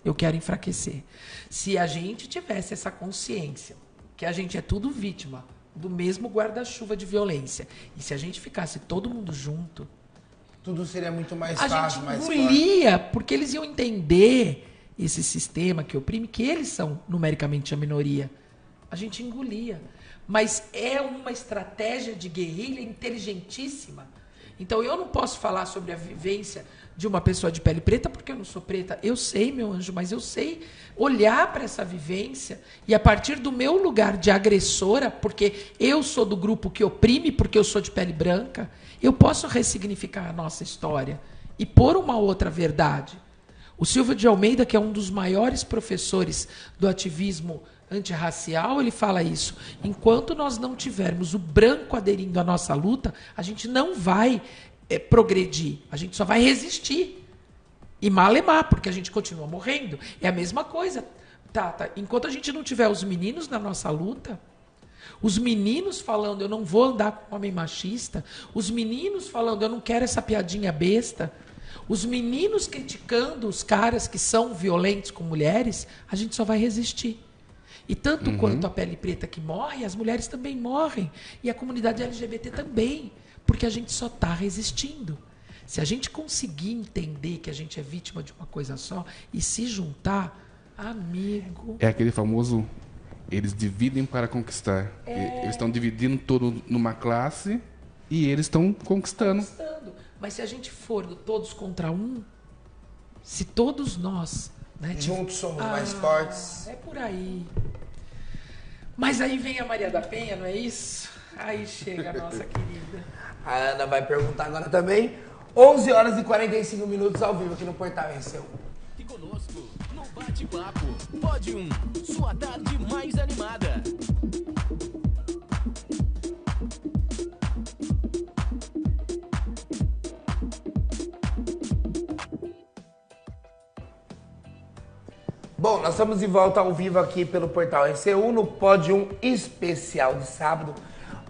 Eu quero enfraquecer. Se a gente tivesse essa consciência que a gente é tudo vítima do mesmo guarda-chuva de violência. E se a gente ficasse todo mundo junto, tudo seria muito mais a fácil, gente mais engolia, porque eles iam entender esse sistema que oprime, que eles são numericamente a minoria. A gente engolia. Mas é uma estratégia de guerrilha inteligentíssima Então eu não posso falar sobre a vivência de uma pessoa de pele preta porque eu não sou preta. Eu sei, meu anjo, mas eu sei olhar para essa vivência e a partir do meu lugar de agressora, porque eu sou do grupo que oprime porque eu sou de pele branca, eu posso ressignificar a nossa história e pôr uma outra verdade. O Silvio de Almeida, que é um dos maiores professores do ativismo antirracial, ele fala isso. Enquanto nós não tivermos o branco aderindo à nossa luta, a gente não vai progredir, a gente só vai resistir e malemar, porque a gente continua morrendo. É a mesma coisa, Tata. Enquanto a gente não tiver os meninos na nossa luta, os meninos falando eu não vou andar com um homem machista, os meninos falando eu não quero essa piadinha besta, os meninos criticando os caras que são violentos com mulheres, a gente só vai resistir. E tanto quanto a pele preta que morre, as mulheres também morrem. E a comunidade LGBT também. Porque a gente só está resistindo. Se a gente conseguir entender que a gente é vítima de uma coisa só e se juntar, amigo... É aquele famoso, eles dividem para conquistar. Eles estão dividindo todo numa classe e eles estão conquistando. Mas se a gente for todos contra um, se todos nós... Né, juntos somos mais fortes. É por aí. Mas aí vem a Maria da Penha, não é isso? Aí chega a nossa querida. A Ana vai perguntar agora também. 11 horas e 45 minutos ao vivo aqui no Portal RC1. E conosco, no bate-papo, Pode 1, sua tarde mais animada. Bom, nós estamos de volta ao vivo aqui pelo Portal RC1 no Pode 1 especial de sábado.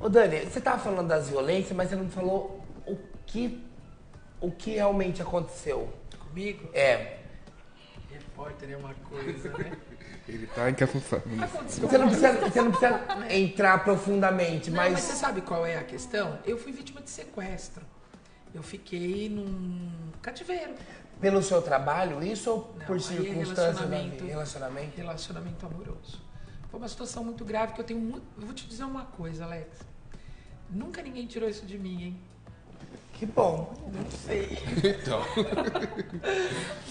Ô Dani, você estava falando das violências, mas você não falou o que realmente aconteceu. Comigo? É. Repórter é uma coisa, né? Ele tá encafuçado. Você não precisa entrar profundamente, Não, mas você sabe qual é a questão? Eu fui vítima de sequestro. Eu fiquei num cativeiro. pelo seu trabalho, isso ou Não, por aí circunstâncias da vida? Relacionamento? Relacionamento amoroso. Foi uma situação muito grave que eu tenho muito... Eu vou te dizer uma coisa, Alex. Nunca ninguém tirou isso de mim, hein? Que bom. Não sei. Então.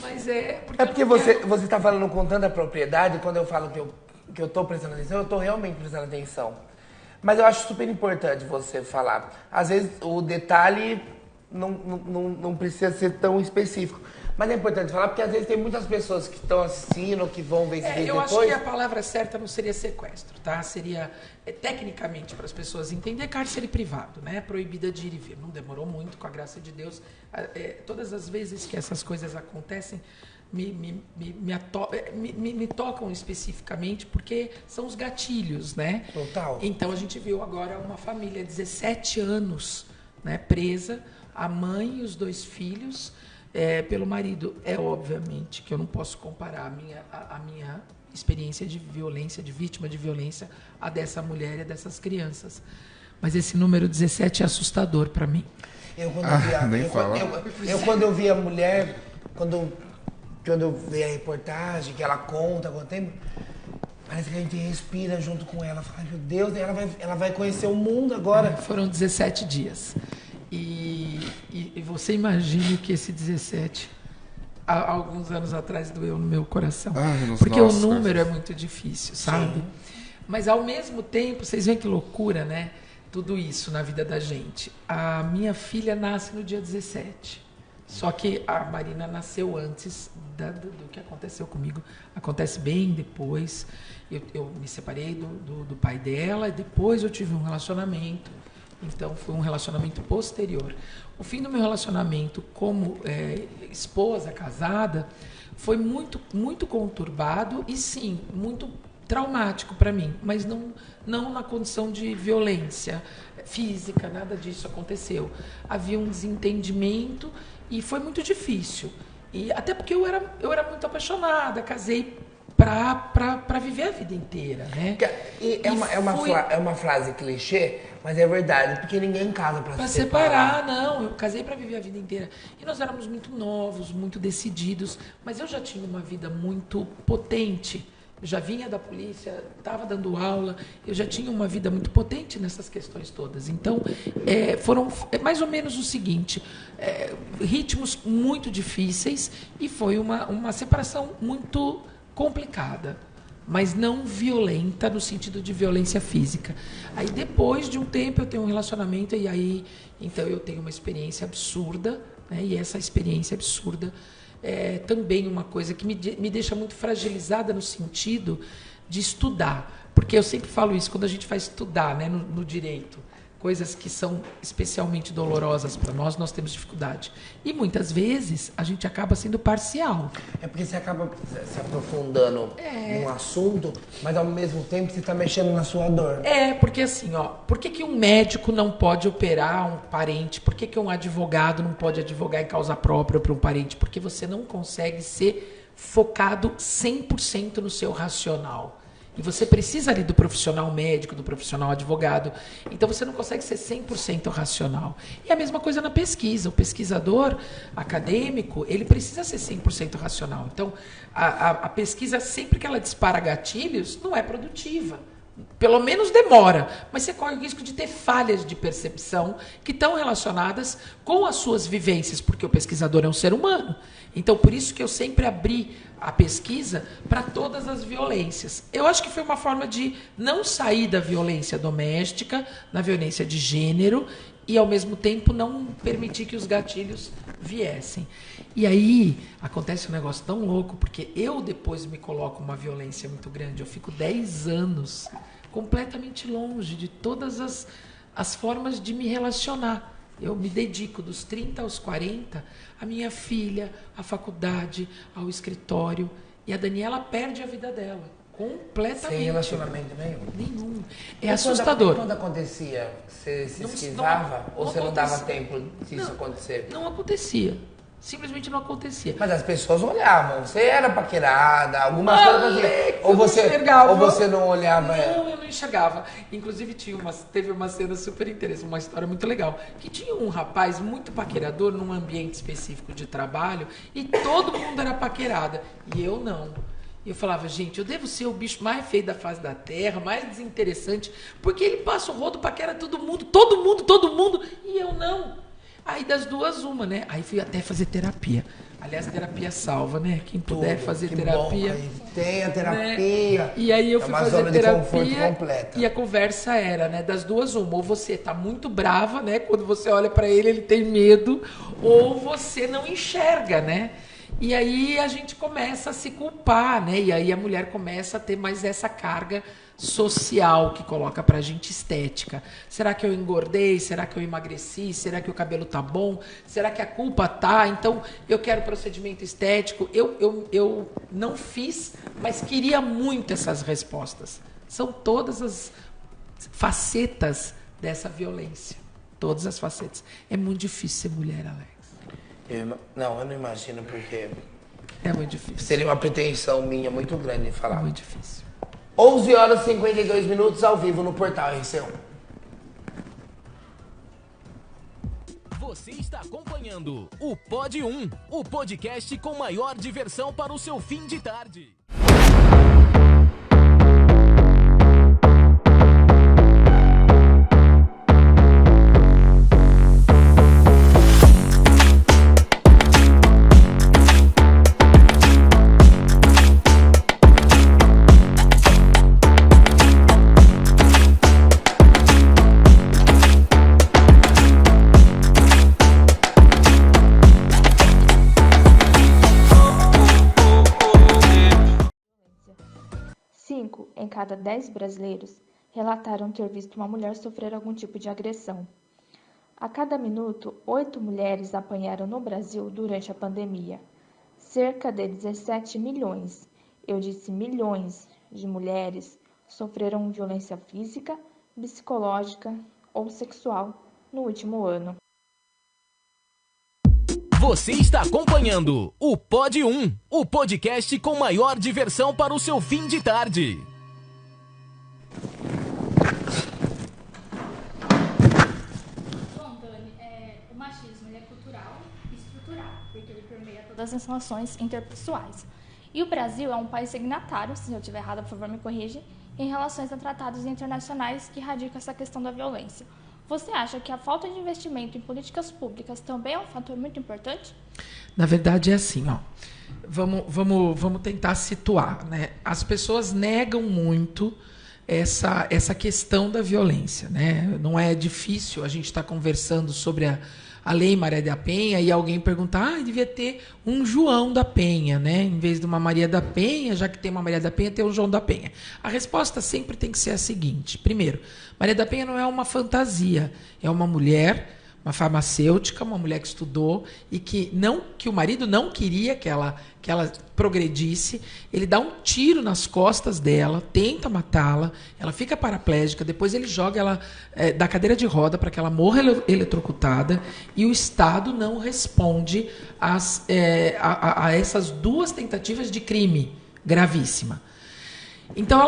Mas é... É porque você tá falando com tanta propriedade, quando eu falo que eu tô prestando atenção, eu tô realmente prestando atenção. Mas eu acho super importante você falar. Às vezes o detalhe não precisa ser tão específico. Mas é importante falar porque às vezes tem muitas pessoas que estão assistindo, que vão ver esse vídeo eu depois. acho que a palavra certa não seria sequestro, tá? Seria, tecnicamente, para as pessoas entenderem, cárcere privado, né? Proibida de ir e vir. Não demorou muito, com a graça de Deus. Todas as vezes que essas coisas acontecem, me tocam especificamente porque são os gatilhos, né? Total. Então a gente viu agora uma família, 17 anos, né, presa, a mãe e os 2 filhos, pelo marido. É obviamente que eu não posso comparar a minha experiência de violência, de vítima de violência, a dessa mulher e dessas crianças. Mas esse número 17 é assustador para mim. Quando eu vi a mulher, quando eu vi a reportagem, que ela conta quanto tempo, parece que a gente respira junto com ela. Fala, meu Deus, ela vai conhecer o mundo agora. Foram 17 dias. E você imagine que esse 17, há alguns anos atrás, doeu no meu coração. Porque o número é muito difícil, sabe? Sim. Mas, ao mesmo tempo, vocês veem que loucura, né? Tudo isso na vida da gente. A minha filha nasce no dia 17. Só que a Marina nasceu antes do que aconteceu comigo. Acontece bem depois. Eu me separei do pai dela e depois eu tive um relacionamento. Então, foi um relacionamento posterior. O fim do meu relacionamento como esposa, casada, foi muito, muito conturbado e, sim, muito traumático para mim. Mas não na condição de violência física, nada disso aconteceu. Havia um desentendimento e foi muito difícil. E até porque eu era muito apaixonada, casei para viver a vida inteira, né? É uma frase clichê, mas é verdade, porque ninguém casa para se separar. Não, eu casei para viver a vida inteira. E nós éramos muito novos, muito decididos, mas eu já tinha uma vida muito potente eu já vinha da polícia, estava dando aula, eu já tinha uma vida muito potente nessas questões todas. Então, foram mais ou menos o seguinte, ritmos muito difíceis e foi uma separação muito complicada, mas não violenta no sentido de violência física. Aí, depois de um tempo, eu tenho um relacionamento e aí, então, eu tenho uma experiência absurda, né, e essa experiência absurda é também uma coisa que me deixa muito fragilizada no sentido de estudar. Porque eu sempre falo isso, quando a gente vai estudar, né, no direito, coisas que são especialmente dolorosas para nós, nós temos dificuldade. E muitas vezes a gente acaba sendo parcial. É porque você acaba se aprofundando num assunto, mas ao mesmo tempo você está mexendo na sua dor. Porque assim, ó, por que um médico não pode operar um parente? Por que um advogado não pode advogar em causa própria para um parente? Porque você não consegue ser focado 100% no seu racional. E você precisa ali do profissional médico, do profissional advogado. Então você não consegue ser 100% racional. E a mesma coisa na pesquisa. O pesquisador acadêmico, ele precisa ser 100% racional. Então a pesquisa, sempre que ela dispara gatilhos, não é produtiva. Pelo menos demora, mas você corre o risco de ter falhas de percepção que estão relacionadas com as suas vivências, porque o pesquisador é um ser humano. Então, por isso que eu sempre abri a pesquisa para todas as violências. Eu acho que foi uma forma de não sair da violência doméstica, na violência de gênero, e, ao mesmo tempo, não permitir que os gatilhos viessem. E aí, acontece um negócio tão louco, porque eu depois me coloco uma violência muito grande. Eu fico 10 anos completamente longe de todas as formas de me relacionar. Eu me dedico dos 30 aos 40 à minha filha, à faculdade, ao escritório. E a Daniela perde a vida dela. Completamente. Sem relacionamento nenhum? Nenhum. É assustador. Quando acontecia, você se esquivava? Ou você não dava tempo disso acontecer? Não acontecia. Simplesmente não acontecia. Mas as pessoas olhavam. Você era paquerada, algumas coisas fazia. Ou você não olhava? Não, eu não enxergava. Inclusive, teve uma cena super interessante, uma história muito legal. Que tinha um rapaz muito paquerador num ambiente específico de trabalho e todo mundo era paquerada. E eu não. E eu falava, gente, eu devo ser o bicho mais feio da face da terra, mais desinteressante, porque ele passa o rodo, paquera todo mundo, e eu não. Aí das duas, uma, né? Aí fui até fazer terapia. Aliás, terapia salva, né? Quem puder fazer terapia. Bom, tem a terapia. Né? E aí eu fui fazer terapia completa. E a conversa era, né? Das duas, uma. Ou você tá muito brava, né? Quando você olha pra ele tem medo. Ou você não enxerga, né? E aí a gente começa a se culpar, né? E aí a mulher começa a ter mais essa carga social que coloca pra gente estética. Será que eu engordei? Será que eu emagreci? Será que o cabelo tá bom? Será que a culpa tá? Então eu quero procedimento estético. Eu não fiz, mas queria muito essas respostas. São todas as facetas dessa violência. Todas as facetas. É muito difícil ser mulher, Alex. Eu não imagino, porque é muito difícil. Seria uma pretensão minha muito grande falar. É muito difícil. 11 horas e 52 minutos ao vivo no Portal RC1. Você está acompanhando o Pod 1, o podcast com maior diversão para o seu fim de tarde. Em cada 10 brasileiros relataram ter visto uma mulher sofrer algum tipo de agressão. A cada minuto, 8 mulheres apanharam no Brasil durante a pandemia. Cerca de 17 milhões, eu disse milhões, de mulheres sofreram violência física, psicológica ou sexual no último ano. Você está acompanhando o Pod 1, o podcast com maior diversão para o seu fim de tarde. Bom, Dani, o machismo ele é cultural e estrutural, porque ele permeia todas as relações interpessoais. E o Brasil é um país signatário, se eu estiver errada, por favor, me corrija, em relações a tratados internacionais que radicam essa questão da violência. Você acha que a falta de investimento em políticas públicas também é um fator muito importante? Na verdade, é assim, ó. Vamos tentar situar, né? As pessoas negam muito essa questão da violência, né? Não é difícil a gente estar conversando sobre a Lei Maria da Penha e alguém perguntar, devia ter um João da Penha, né? Em vez de uma Maria da Penha, já que tem uma Maria da Penha, tem um João da Penha. A resposta sempre tem que ser a seguinte. Primeiro, Maria da Penha não é uma fantasia, é uma mulher, uma farmacêutica, uma mulher que estudou e que o marido não queria que ela progredisse. Ele dá um tiro nas costas dela, tenta matá-la, ela fica paraplégica, depois ele joga ela da cadeira de roda para que ela morra eletrocutada e o Estado não responde a essas duas tentativas de crime gravíssima. Então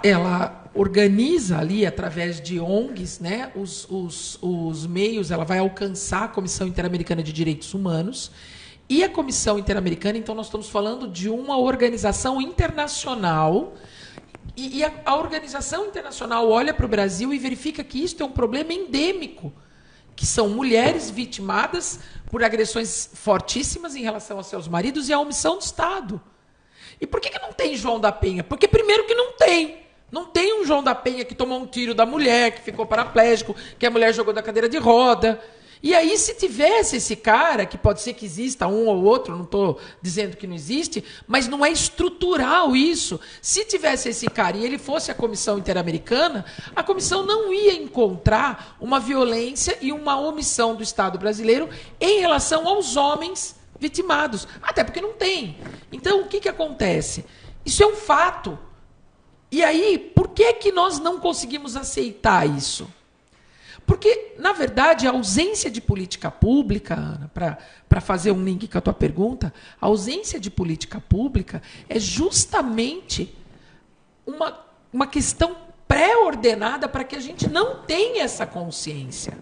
ela organiza ali, através de ONGs, né, os meios, ela vai alcançar a Comissão Interamericana de Direitos Humanos. E a Comissão Interamericana, então nós estamos falando de uma organização internacional, e a organização internacional olha para o Brasil e verifica que isso é um problema endêmico, que são mulheres vitimadas por agressões fortíssimas em relação aos seus maridos e a omissão do Estado. E por que não tem João da Penha? Porque primeiro que não tem. Não tem um João da Penha que tomou um tiro da mulher, que ficou paraplégico, que a mulher jogou da cadeira de roda. E aí, se tivesse esse cara, que pode ser que exista um ou outro, não estou dizendo que não existe, mas não é estrutural isso. Se tivesse esse cara e ele fosse a Comissão Interamericana, a comissão não ia encontrar uma violência e uma omissão do Estado brasileiro em relação aos homens vitimados. Até porque não tem. Então, o que acontece? Isso é um fato. E aí, por que nós não conseguimos aceitar isso? Porque, na verdade, a ausência de política pública, Ana, para fazer um link com a tua pergunta, a ausência de política pública é justamente uma questão pré-ordenada para que a gente não tenha essa consciência.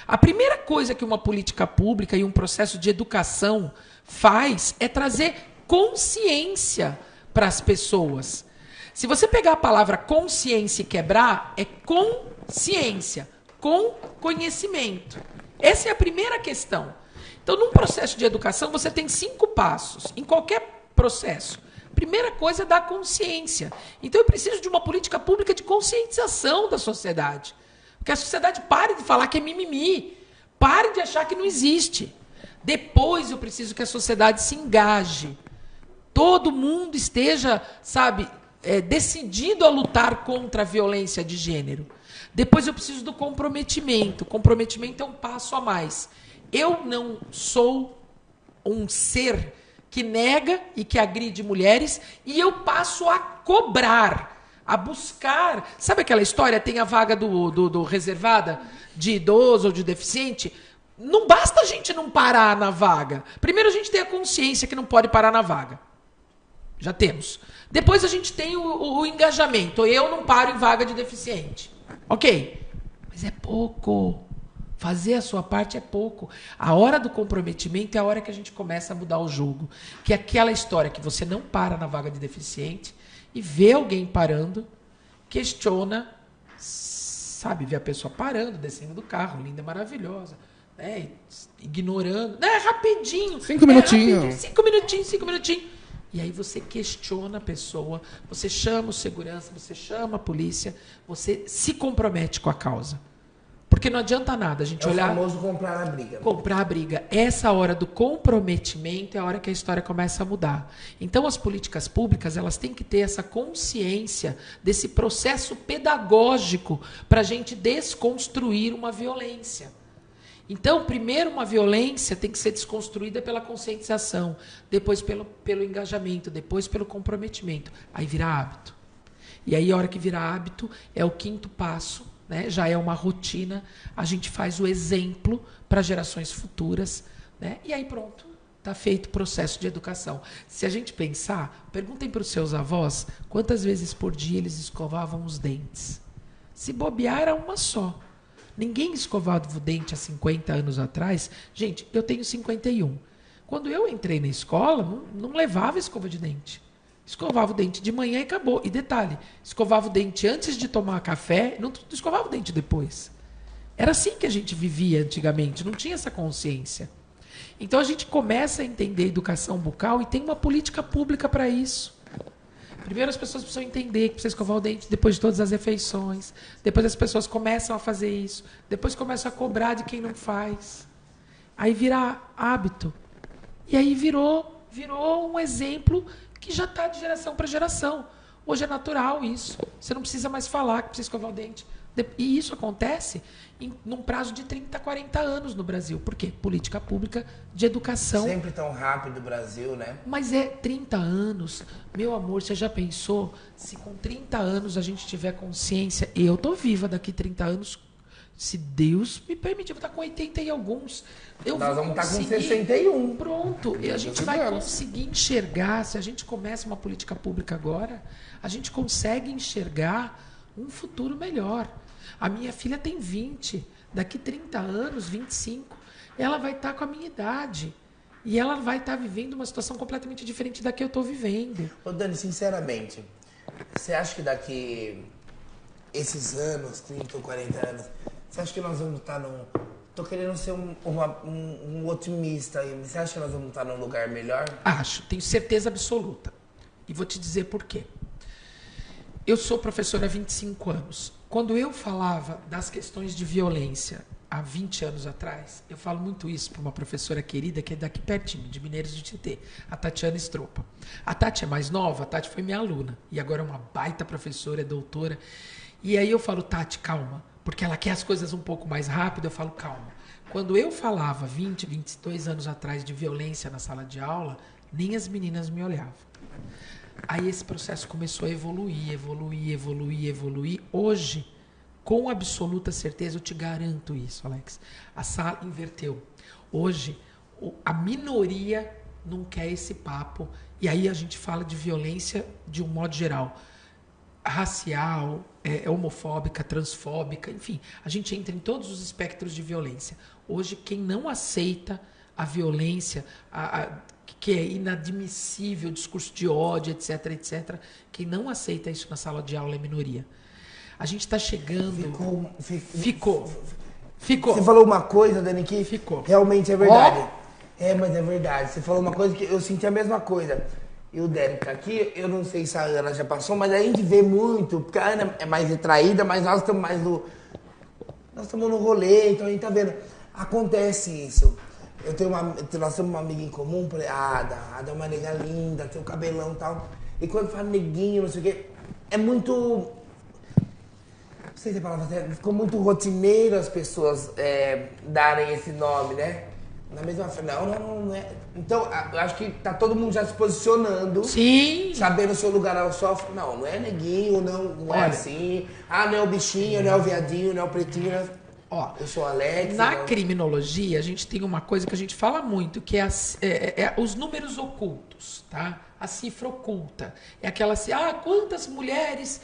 A primeira coisa que uma política pública e um processo de educação faz é trazer consciência para as pessoas. Se você pegar a palavra consciência e quebrar, é consciência, com conhecimento. Essa é a primeira questão. Então, num processo de educação, você tem 5 passos, em qualquer processo. Primeira coisa é dar consciência. Então, eu preciso de uma política pública de conscientização da sociedade. Que a sociedade pare de falar que é mimimi, pare de achar que não existe. Depois eu preciso que a sociedade se engaje. Todo mundo esteja, decidido a lutar contra a violência de gênero. Depois eu preciso do comprometimento. O comprometimento é um passo a mais. Eu não sou um ser que nega e que agride mulheres e eu passo a cobrar, a buscar. Sabe aquela história? Tem a vaga do reservada de idoso ou de deficiente? Não basta a gente não parar na vaga. Primeiro a gente tem a consciência que não pode parar na vaga. Já temos. Depois a gente tem o engajamento. Eu não paro em vaga de deficiente. Ok. Mas é pouco. Fazer a sua parte é pouco. A hora do comprometimento é a hora que a gente começa a mudar o jogo. Que é aquela história que você não para na vaga de deficiente e vê alguém parando, questiona, vê a pessoa parando, descendo do carro, linda, maravilhosa, né, ignorando, rapidinho. 5 minutinhos. 5 minutinhos. E aí você questiona a pessoa, você chama o segurança, você chama a polícia, você se compromete com a causa. Porque não adianta nada a gente olhar... É o famoso comprar a briga. Comprar a briga. Essa hora do comprometimento é a hora que a história começa a mudar. Então, as políticas públicas, elas têm que ter essa consciência desse processo pedagógico para a gente desconstruir uma violência. Então, primeiro uma violência tem que ser desconstruída pela conscientização, depois pelo engajamento, depois pelo comprometimento. Aí vira hábito. E aí, a hora que vira hábito, é o 5º passo, né? Já é uma rotina, a gente faz o exemplo para gerações futuras, né? E aí pronto, está feito o processo de educação. Se a gente pensar, perguntem para os seus avós quantas vezes por dia eles escovavam os dentes. Se bobear, era uma só. Ninguém escovava o dente há 50 anos atrás. Gente, eu tenho 51. Quando eu entrei na escola, não levava escova de dente. Escovava o dente de manhã e acabou. E detalhe, escovava o dente antes de tomar café, não escovava o dente depois. Era assim que a gente vivia antigamente, não tinha essa consciência. Então a gente começa a entender educação bucal e tem uma política pública para isso. Primeiro as pessoas precisam entender que precisa escovar o dente depois de todas as refeições. Depois as pessoas começam a fazer isso. Depois começam a cobrar de quem não faz. Aí vira hábito. E aí virou um exemplo que já está de geração para geração. Hoje é natural isso. Você não precisa mais falar que precisa escovar o dente. E isso acontece num prazo de 30, 40 anos no Brasil. Por quê? Política pública de educação. Sempre tão rápido o Brasil, né? Mas é 30 anos. Meu amor, você já pensou se com 30 anos a gente tiver consciência? Eu tô viva daqui 30 anos. Se Deus me permitir, eu vou estar com 80 e alguns. Nós vamos estar com 61. Pronto. E a gente vai conseguir enxergar, se a gente começa uma política pública agora, a gente consegue enxergar um futuro melhor. A minha filha tem 20. Daqui 30 anos, 25, ela vai estar com a minha idade. E ela vai estar vivendo uma situação completamente diferente da que eu estou vivendo. Ô Dani, sinceramente, você acha que daqui esses anos, 30 ou 40 anos, você acha que nós vamos estar num... Tô querendo ser um otimista aí, mas você acha que nós vamos estar num lugar melhor? Acho, tenho certeza absoluta. E vou te dizer por quê. Eu sou professora há 25 anos. Quando eu falava das questões de violência há 20 anos atrás, eu falo muito isso para uma professora querida que é daqui pertinho, de Mineiros de Tietê, a Tatiana Estropa. A Tati é mais nova, a Tati foi minha aluna. E agora é uma baita professora, é doutora. E aí eu falo, Tati, calma. Porque ela quer as coisas um pouco mais rápido, eu falo, calma. Quando eu falava 20, 22 anos atrás de violência na sala de aula, nem as meninas me olhavam. Aí esse processo começou a evoluir. Hoje, com absoluta certeza, eu te garanto isso, Alex. A sala inverteu. Hoje, a minoria não quer esse papo. E aí a gente fala de violência de um modo geral. Racial, homofóbica, transfóbica, enfim. A gente entra em todos os espectros de violência. Hoje, quem não aceita a violência, que é inadmissível, discurso de ódio, etc, etc. Quem não aceita isso na sala de aula é minoria. A gente está chegando... Ficou. Você falou uma coisa, Dani, que realmente é verdade. Mas é verdade. Você falou uma coisa que eu senti a mesma coisa. E o Derek tá aqui, eu não sei se a Ana já passou, mas a gente vê muito, porque a Ana é mais retraída, mas nós estamos mais no... Nós estamos no rolê, então a gente tá vendo. Acontece isso. Nós temos uma amiga em comum, a Ada é uma nega linda, tem o cabelão e tal. E quando fala neguinho, não sei o quê, é muito... Não sei se a palavra ficou muito rotineiro as pessoas darem esse nome, né? Na mesma forma, não é. Então, eu acho que tá todo mundo já se posicionando. Sim. Sabendo o seu lugar ao sofre. Não é neguinho, não é assim. Não é o bichinho, não é o viadinho, não é o pretinho, não é... Eu sou Alex. Na criminologia, a gente tem uma coisa que a gente fala muito, que é os números ocultos, tá? A cifra oculta. É aquela assim, quantas mulheres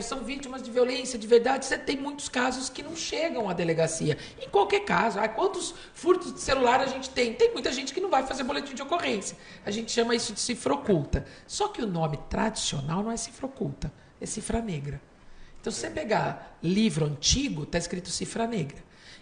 são vítimas de violência de verdade? Você tem muitos casos que não chegam à delegacia. Em qualquer caso, quantos furtos de celular a gente tem? Tem muita gente que não vai fazer boletim de ocorrência. A gente chama isso de cifra oculta. Só que o nome tradicional não é cifra oculta, é cifra negra. Então, se você pegar livro antigo, está escrito cifra negra.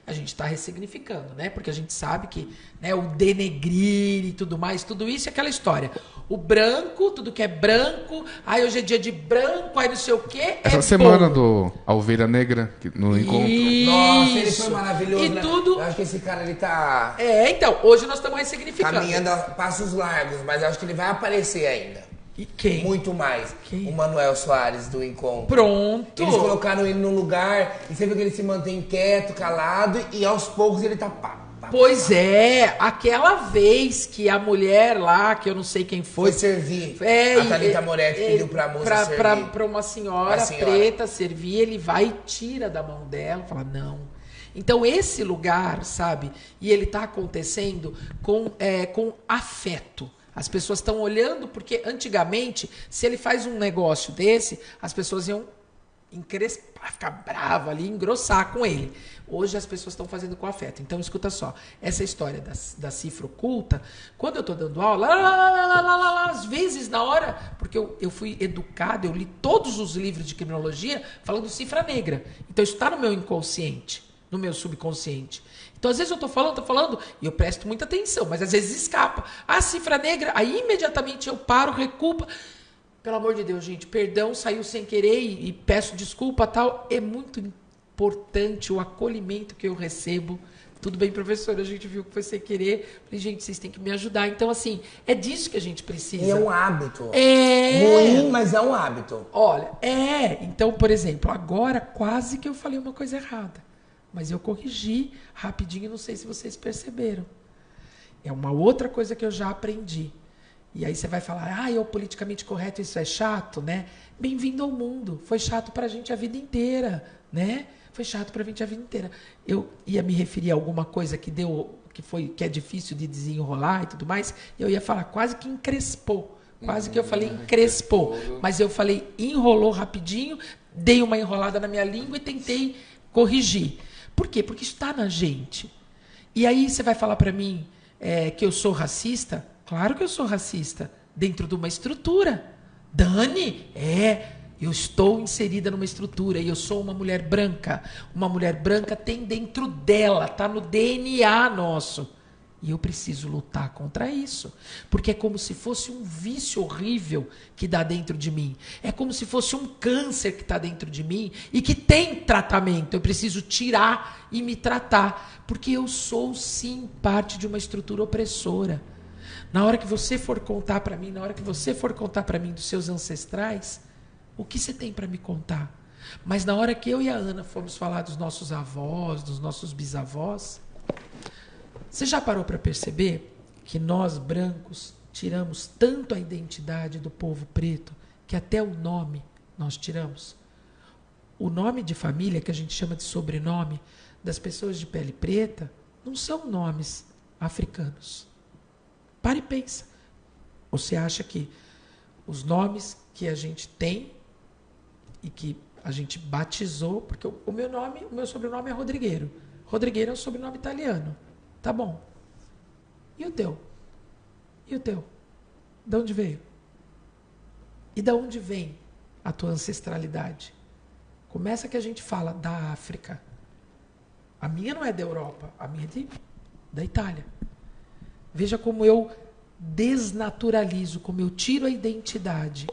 A gente está ressignificando, né? Porque a gente sabe que o denegrir e tudo mais, tudo isso é aquela história. O branco, tudo que é branco, hoje é dia de branco, aí não sei o quê. Essa semana do A Ovelha Negra, no encontro. Nossa, ele foi maravilhoso. E né? tudo... Eu acho que esse cara, ele tá... então, hoje nós estamos ressignificando. Caminhando a passos largos, mas eu acho que ele vai aparecer ainda. E quem? Muito mais. Quem? O Manuel Soares, do Encontro. Pronto. Eles colocaram ele num lugar, e você vê que ele se mantém quieto, calado, e aos poucos ele tá Pois é, aquela vez que a mulher lá, que eu não sei quem foi servir. A Thalita Moretti pediu pra moça servir. Pra uma senhora preta servir, ele vai e tira da mão dela, fala, não. Então, esse lugar, sabe, e ele tá acontecendo com afeto. As pessoas estão olhando, porque antigamente, se ele faz um negócio desse, as pessoas iam encrespar, ficar brava ali, engrossar com ele. Hoje as pessoas estão fazendo com afeto. Então, escuta só. Essa história da cifra oculta, quando eu estou dando aula, às vezes, na hora, porque eu fui educado, eu li todos os livros de criminologia falando cifra negra. Então, isso está no meu inconsciente, no meu subconsciente. Então, às vezes eu estou falando, e eu presto muita atenção, mas às vezes escapa. A cifra negra, aí imediatamente eu paro, recuo. Pelo amor de Deus, gente, perdão, saiu sem querer e peço desculpa, tal. É muito importante o acolhimento que eu recebo. Tudo bem, professora, a gente viu que foi sem querer. Falei, gente, vocês têm que me ajudar. Então, assim, é disso que a gente precisa. E é um hábito. É. Ruim, mas é um hábito. Olha, Então, por exemplo, agora quase que eu falei uma coisa errada. Mas eu corrigi rapidinho, não sei se vocês perceberam. É uma outra coisa que eu já aprendi. E aí você vai falar, é o politicamente correto, isso é chato, né? Bem-vindo ao mundo. Foi chato pra gente a vida inteira, né? Foi chato pra gente a vida inteira. Eu ia me referir a alguma coisa que é difícil de desenrolar e tudo mais, eu ia falar quase que encrespou. Quase que eu falei encrespou. Mas eu falei enrolou rapidinho, dei uma enrolada na minha língua e tentei corrigir. Por quê? Porque está na gente. E aí você vai falar pra mim que eu sou racista? Claro que eu sou racista, dentro de uma estrutura. Dani, eu estou inserida numa estrutura e eu sou uma mulher branca. Uma mulher branca tem dentro dela, está no DNA nosso. E eu preciso lutar contra isso. Porque é como se fosse um vício horrível que dá dentro de mim. É como se fosse um câncer que está dentro de mim e que tem tratamento. Eu preciso tirar e me tratar. Porque eu sou, sim, parte de uma estrutura opressora. Na hora que você for contar para mim, dos seus ancestrais, o que você tem para me contar? Mas na hora que eu e a Ana fomos falar dos nossos avós, dos nossos bisavós, você já parou para perceber que nós, brancos, tiramos tanto a identidade do povo preto que até o nome nós tiramos? O nome de família, que a gente chama de sobrenome, das pessoas de pele preta, não são nomes africanos. Para e pensa. Você acha que os nomes que a gente tem e que a gente batizou, porque o meu sobrenome é Rodrigueiro. Rodrigueiro é um sobrenome italiano. Tá bom. E o teu? E o teu? De onde veio? E de onde vem a tua ancestralidade? Começa que a gente fala da África. A minha não é da Europa, a minha é da Itália. Veja como eu desnaturalizo, como eu tiro a identidade.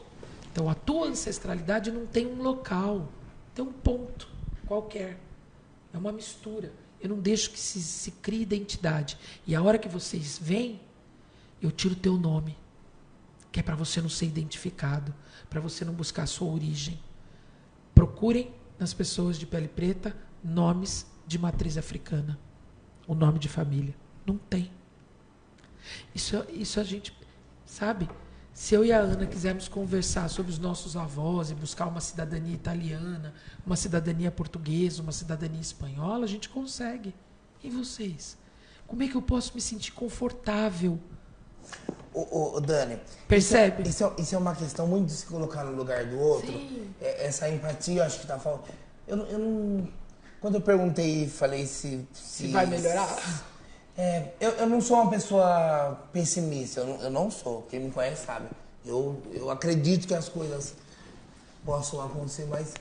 Então, a tua ancestralidade não tem um local, tem um ponto qualquer. É uma mistura. Eu não deixo que se crie identidade. E a hora que vocês vêm, eu tiro o teu nome, que é para você não ser identificado, para você não buscar a sua origem. Procurem nas pessoas de pele preta nomes de matriz africana. O nome de família. Não tem. Isso a gente, sabe? Se eu e a Ana quisermos conversar sobre os nossos avós e buscar uma cidadania italiana, uma cidadania portuguesa, uma cidadania espanhola, a gente consegue. E vocês? Como é que eu posso me sentir confortável? Dani, percebe? Isso é uma questão muito de se colocar no lugar do outro. Sim. Essa empatia, eu acho que tá faltando. Eu não. Quando eu perguntei, falei se vai melhorar. Eu não sou uma pessoa pessimista, eu não sou. Quem me conhece sabe. Eu acredito que as coisas possam acontecer, mas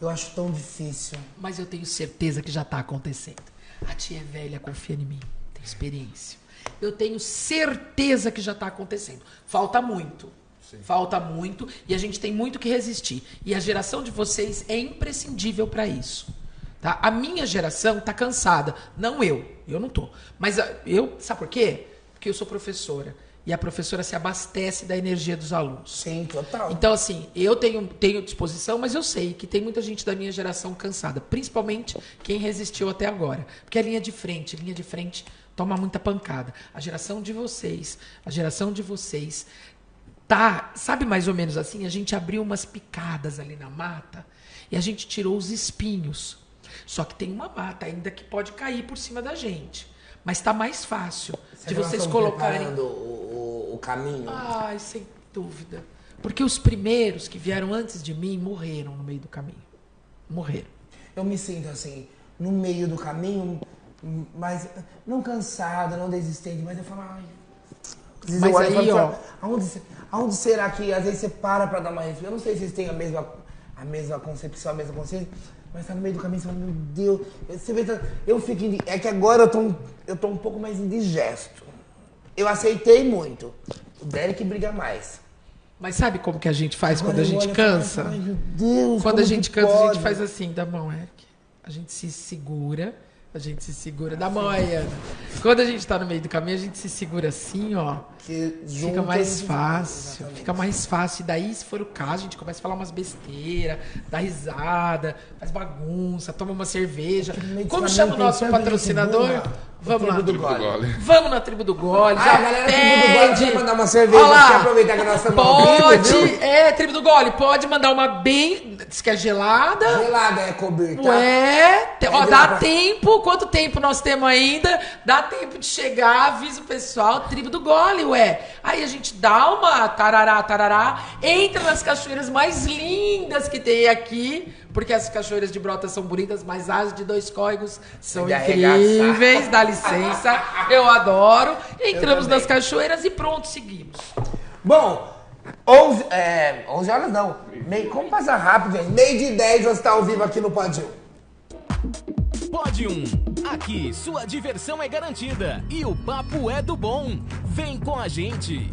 eu acho tão difícil. Mas eu tenho certeza que já está acontecendo. A tia é velha, confia em mim, tem experiência. Eu tenho certeza que já está acontecendo. Falta muito. Sim. Falta muito e a gente tem muito que resistir. E a geração de vocês é imprescindível para isso. Tá? A minha geração está cansada. Não eu não tô. Mas eu, sabe por quê? Porque eu sou professora. E a professora se abastece da energia dos alunos. Sim, total. Então, assim, eu tenho disposição, mas eu sei que tem muita gente da minha geração cansada. Principalmente quem resistiu até agora. Porque a linha de frente toma muita pancada. A geração de vocês tá, sabe mais ou menos assim? A gente abriu umas picadas ali na mata e a gente tirou os espinhos. Só que tem uma mata ainda que pode cair por cima da gente. Mas está mais fácil de vocês colocarem o caminho. Ai, sem dúvida. Porque os primeiros que vieram antes de mim morreram no meio do caminho. morreram. Eu me sinto assim, no meio do caminho, mas não cansada, não desistente, mas eu falo, ai... Mas aí, ó... Aonde será que às vezes você para pra dar uma reflexão? Eu não sei se vocês têm a mesma concepção, a mesma consciência, mas tá no meio do caminho, você fala, meu Deus... Você vê, eu fico... É que agora eu tô um pouco mais indigesto. Eu aceitei muito. O Derek briga mais. Mas sabe como que a gente faz Agora quando a gente cansa? Ai, meu Deus, quando a gente cansa, pode? a gente faz assim, dá a mão, Eric. A gente se segura, dá mão aí, Ana. Quando a gente tá no meio do caminho, a gente se segura assim, ó. Fica mais fácil. Fica mais fácil. E daí, se for o caso, a gente começa a falar umas besteiras, dá risada, faz bagunça, toma uma cerveja. Como chama o nosso patrocinador? Vamos lá. Vamos na Tribo do Gole. Já galera, Tribo do Gole, quer mandar uma cerveja? Quer aproveitar que nós estamos ao vivo, Tribo do Gole, pode mandar uma bem... Diz que é gelada. Gelada é coberta. Dá tempo. Quanto tempo nós temos ainda? Dá tempo de chegar, avisa o pessoal. Tribo do Gole, ué. Aí a gente dá uma tarará, entra nas cachoeiras mais lindas que tem aqui, porque as cachoeiras de Brotas são bonitas, mas as de Dois Córregos são incríveis. Dá licença, eu adoro. Entramos nas cachoeiras e pronto, seguimos. Bom, 11 horas não. Como passa rápido, gente? 12:10, você está ao vivo aqui no Pod 1. Pod 1. Aqui, sua diversão é garantida e o papo é do bom. Vem com a gente.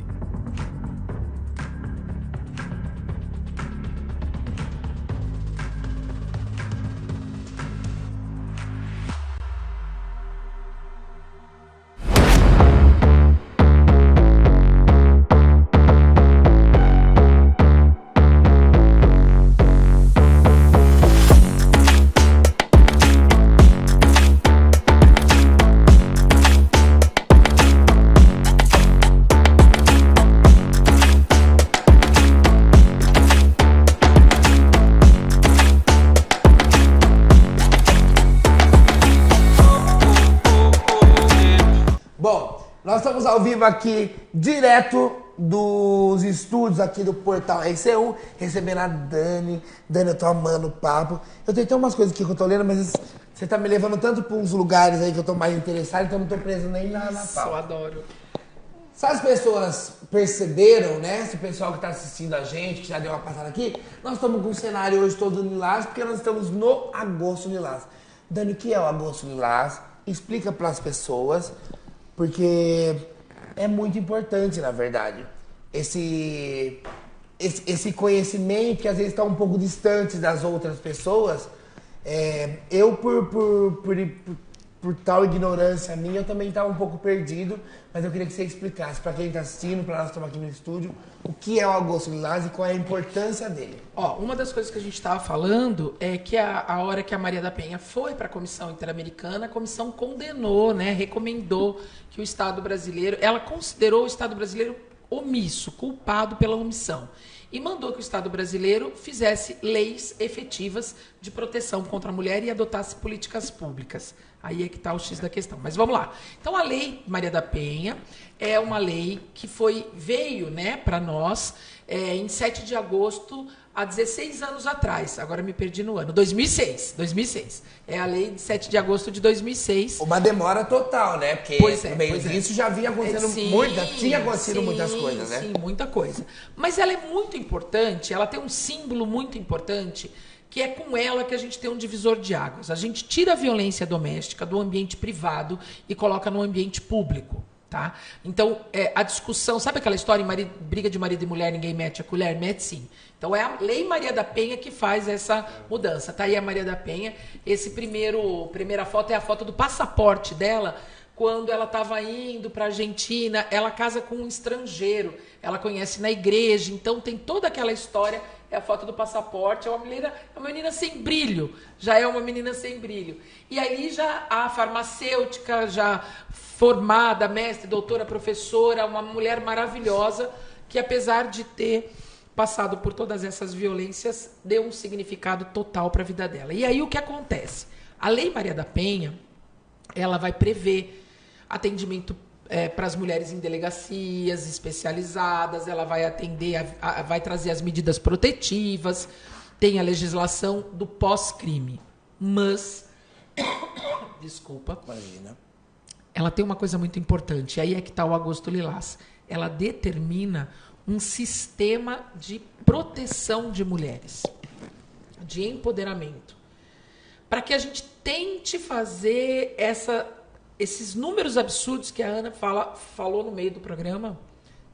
Nós estamos ao vivo aqui, direto dos estúdios aqui do Portal RC1, recebendo a Dani. Dani, eu tô amando o papo. Eu tenho até umas coisas aqui que eu tô lendo, mas você tá me levando tanto pra uns lugares aí que eu tô mais interessado, então eu não tô preso nem na pauta. Eu adoro. Se as pessoas perceberam, né? Se o pessoal que tá assistindo a gente, que já deu uma passada aqui, nós estamos com um cenário hoje todo lilás, porque nós estamos no Agosto Lilás. Dani, o que é o Agosto Lilás? Explica pras pessoas, porque é muito importante, na verdade, esse conhecimento que às vezes está um pouco distante das outras pessoas. Eu, por tal ignorância minha, eu também estava um pouco perdido, mas eu queria que você explicasse para quem está assistindo, para nós que estamos aqui no estúdio, o que é o Agosto Lilás e qual é a importância dele. Uma das coisas que a gente estava falando é que a hora que a Maria da Penha foi para a Comissão Interamericana, a comissão condenou, né, recomendou que o Estado brasileiro, ela considerou o Estado brasileiro omisso, culpado pela omissão, e mandou que o Estado brasileiro fizesse leis efetivas de proteção contra a mulher e adotasse políticas públicas. Aí é que está o X da questão. Mas vamos lá. Então, a Lei Maria da Penha é uma lei que veio, né, para nós em 7 de agosto, há 16 anos atrás. Agora me perdi no ano. 2006. É a lei de 7 de agosto de 2006. Uma demora total, né? Porque no meio disso já vinha acontecendo tinha acontecido muitas coisas, né? Sim, muita coisa. Mas ela é muito importante, ela tem um símbolo muito importante, que é com ela que a gente tem um divisor de águas. A gente tira a violência doméstica do ambiente privado e coloca no ambiente público. Tá? Então, a discussão, sabe aquela história em briga de marido e mulher, ninguém mete a colher? Mete sim. Então, é a Lei Maria da Penha que faz essa mudança. Tá aí a Maria da Penha. Primeira foto é a foto do passaporte dela, quando ela estava indo para a Argentina. Ela casa com um estrangeiro, ela conhece na igreja, então tem toda aquela história. É a foto do passaporte, é uma menina sem brilho, já é uma menina sem brilho. E aí já a farmacêutica, já formada, mestre, doutora, professora, uma mulher maravilhosa, que apesar de ter passado por todas essas violências, deu um significado total para a vida dela. E aí o que acontece? A Lei Maria da Penha, ela vai prever atendimento para as mulheres em delegacias especializadas, ela vai atender, vai trazer as medidas protetivas, tem a legislação do pós-crime. Mas, desculpa, Imagina. ela tem uma coisa muito importante. Aí é que está o Agosto Lilás. Ela determina um sistema de proteção de mulheres, de empoderamento, para que a gente tente fazer esses números absurdos que a Ana falou no meio do programa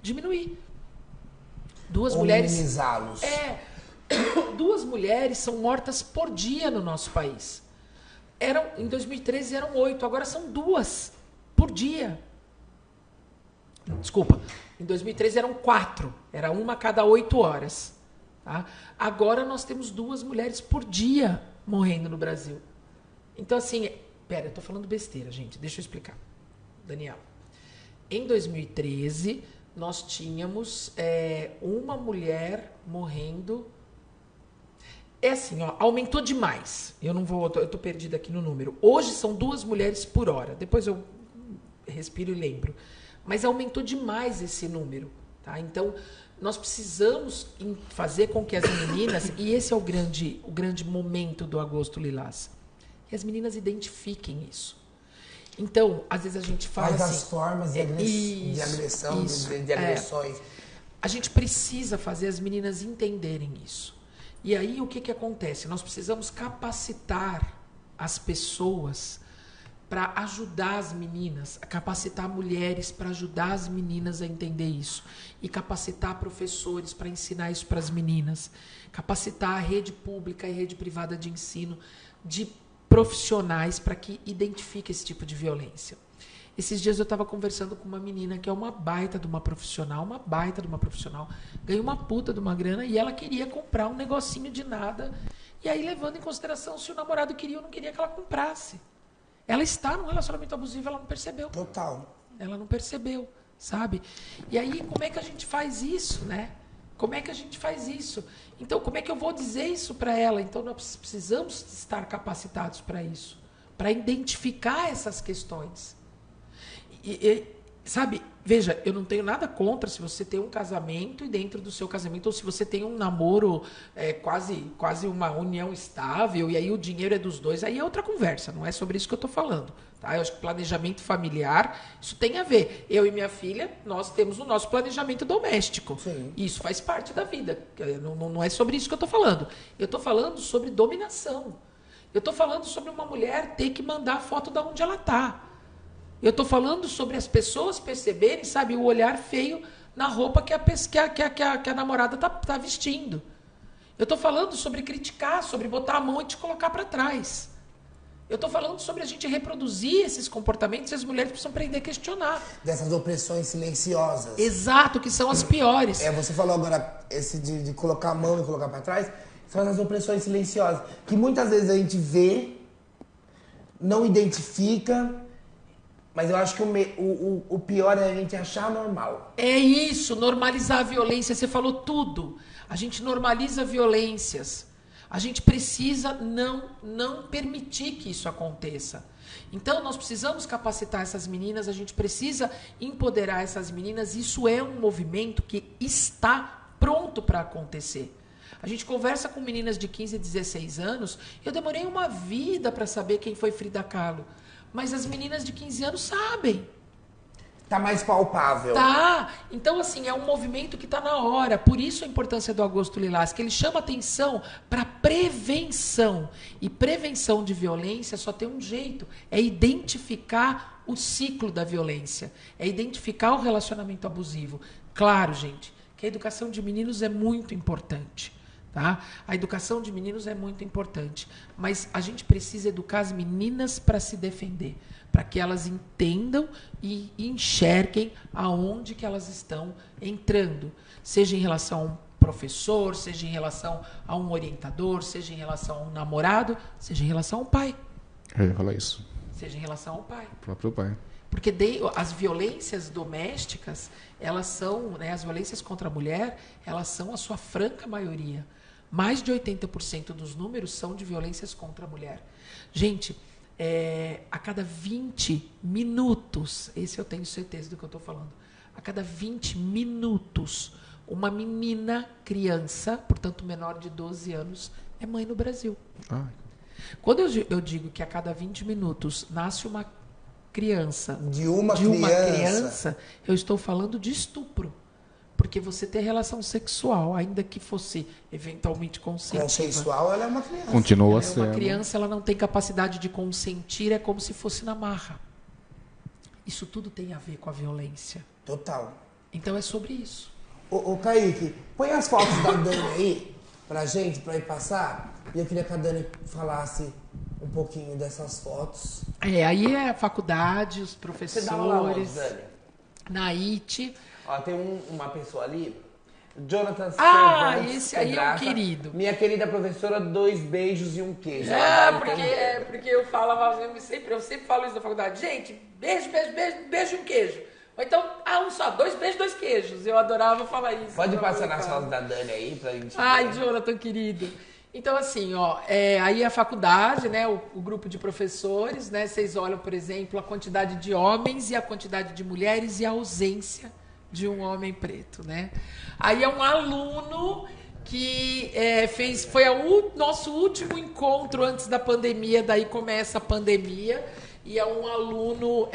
diminuir. Duas mulheres. Minimizá-los. 2 mulheres são mortas por dia no nosso país. Em 2013 eram 8, agora são 2 por dia. Desculpa, em 2013 eram 4, era uma a cada 8 horas. Tá? Agora nós temos 2 mulheres por dia morrendo no Brasil. Então, assim, pera, eu tô falando besteira, gente, deixa eu explicar. Daniel, em 2013, nós tínhamos uma mulher morrendo. É assim, ó, aumentou demais. Eu tô perdida aqui no número. Hoje são 2 mulheres por hora. Depois eu respiro e lembro. Mas aumentou demais esse número, tá? Então, nós precisamos fazer com que as meninas, e esse é o grande momento do Agosto Lilás, que as meninas identifiquem isso. Então, às vezes a gente fala Mas assim... as formas de agressão, de agressões. A gente precisa fazer as meninas entenderem isso. E aí, o que acontece? Nós precisamos capacitar as pessoas para ajudar as meninas, capacitar mulheres para ajudar as meninas a entender isso, e capacitar professores para ensinar isso para as meninas, capacitar a rede pública e rede privada de ensino de profissionais para que identifique esse tipo de violência. Esses dias eu estava conversando com uma menina que é uma baita de uma profissional, ganhou uma puta de uma grana e ela queria comprar um negocinho de nada, e aí levando em consideração se o namorado queria ou não queria que ela comprasse. Ela está num relacionamento abusivo, ela não percebeu. Total. Ela não percebeu, sabe? E aí, como é que a gente faz isso, né? Como é que a gente faz isso? Então, como é que eu vou dizer isso para ela? Então, nós precisamos estar capacitados para isso, para identificar essas questões. Sabe, veja, eu não tenho nada contra se você tem um casamento e dentro do seu casamento, ou se você tem um namoro quase uma união estável e aí o dinheiro é dos dois, aí é outra conversa, não é sobre isso que eu estou falando. Tá? Eu acho que planejamento familiar, isso tem a ver. Eu e minha filha, nós temos o nosso planejamento doméstico. Sim. Isso faz parte da vida. Não é sobre isso que eu estou falando. Eu estou falando sobre dominação. Eu estou falando sobre uma mulher ter que mandar a foto de onde ela está. Eu estou falando sobre as pessoas perceberem, sabe, o olhar feio na roupa que a namorada tá vestindo. Eu estou falando sobre criticar, sobre botar a mão e te colocar para trás. Eu estou falando sobre a gente reproduzir esses comportamentos e as mulheres precisam aprender a questionar. Dessas opressões silenciosas. Exato, que são as piores. Você falou agora esse de colocar a mão e colocar para trás, são as opressões silenciosas, que muitas vezes a gente vê, não identifica... Mas eu acho que o pior é a gente achar normal. É isso, normalizar a violência. Você falou tudo. A gente normaliza violências. A gente precisa não permitir que isso aconteça. Então, nós precisamos capacitar essas meninas, a gente precisa empoderar essas meninas. Isso é um movimento que está pronto para acontecer. A gente conversa com meninas de 15 e 16 anos. Eu demorei uma vida para saber quem foi Frida Kahlo. Mas as meninas de 15 anos sabem. Tá mais palpável. Tá. Então, assim, é um movimento que está na hora. Por isso a importância do Agosto Lilás, que ele chama atenção para prevenção. E prevenção de violência só tem um jeito. É identificar o ciclo da violência. É identificar o relacionamento abusivo. Claro, gente, que a educação de meninos é muito importante. Tá? A educação de meninos é muito importante, mas a gente precisa educar as meninas para se defender, para que elas entendam e enxerguem aonde que elas estão entrando, seja em relação a um professor, seja em relação a um orientador, seja em relação a um namorado, seja em relação ao pai. Eu ia falar isso. Seja em relação ao pai. O próprio pai. Porque as violências domésticas, elas são, né, as violências contra a mulher, elas são a sua franca maioria. Mais de 80% dos números são de violências contra a mulher. Gente, a cada 20 minutos, esse eu tenho certeza do que eu estou falando, a cada 20 minutos, uma menina, criança, portanto menor de 12 anos, é mãe no Brasil. Quando eu digo que a cada 20 minutos nasce uma criança, de uma criança, eu estou falando de estupro. Porque você ter relação sexual, ainda que fosse eventualmente consensual. Consensual, ela é uma criança. Continua Ela sendo. é uma criança, ela não tem capacidade de consentir, é como se fosse na marra. Isso tudo tem a ver com a violência. Total. Então é sobre isso. Ô Kaique, põe as fotos da Dani aí pra gente, pra ir passar. E eu queria que a Dani falasse um pouquinho dessas fotos. Aí é a faculdade, os Você dá aula onde, professores, Dani? na IT. Ó, tem uma pessoa ali, Jonathan Cervantes, esse aí Pedraça, é um querido. Minha querida professora, 2 beijos e um queijo. Porque eu falava, eu sempre falo isso na faculdade. Gente, beijo e um queijo. Ou então, um só, 2 beijos, 2 queijos. Eu adorava falar isso. Pode passar nas fotos da Dani aí pra gente ver. Jonathan, querido. Então, assim, aí a faculdade, né, o grupo de professores, né, vocês olham, por exemplo, a quantidade de homens e a quantidade de mulheres e a ausência de um homem preto, né? Aí é um aluno que foi o nosso último encontro antes da pandemia, daí começa a pandemia, e é um aluno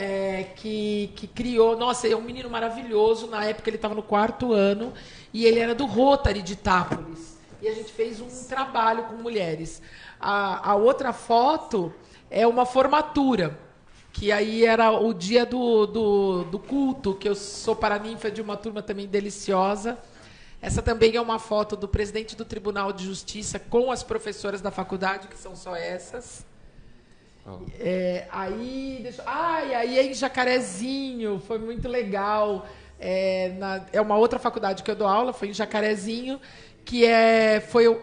que criou, nossa, é um menino maravilhoso, na época ele estava no 4º ano, e ele era do Rotary de Itápolis, e a gente fez um trabalho com mulheres. A outra foto é uma formatura, que aí era o dia do culto, que eu sou paraninfa de uma turma também deliciosa. Essa também é uma foto do presidente do Tribunal de Justiça com as professoras da faculdade, que são só essas. Aí é em Jacarezinho, foi muito legal. É uma outra faculdade que eu dou aula, foi em Jacarezinho, que foi o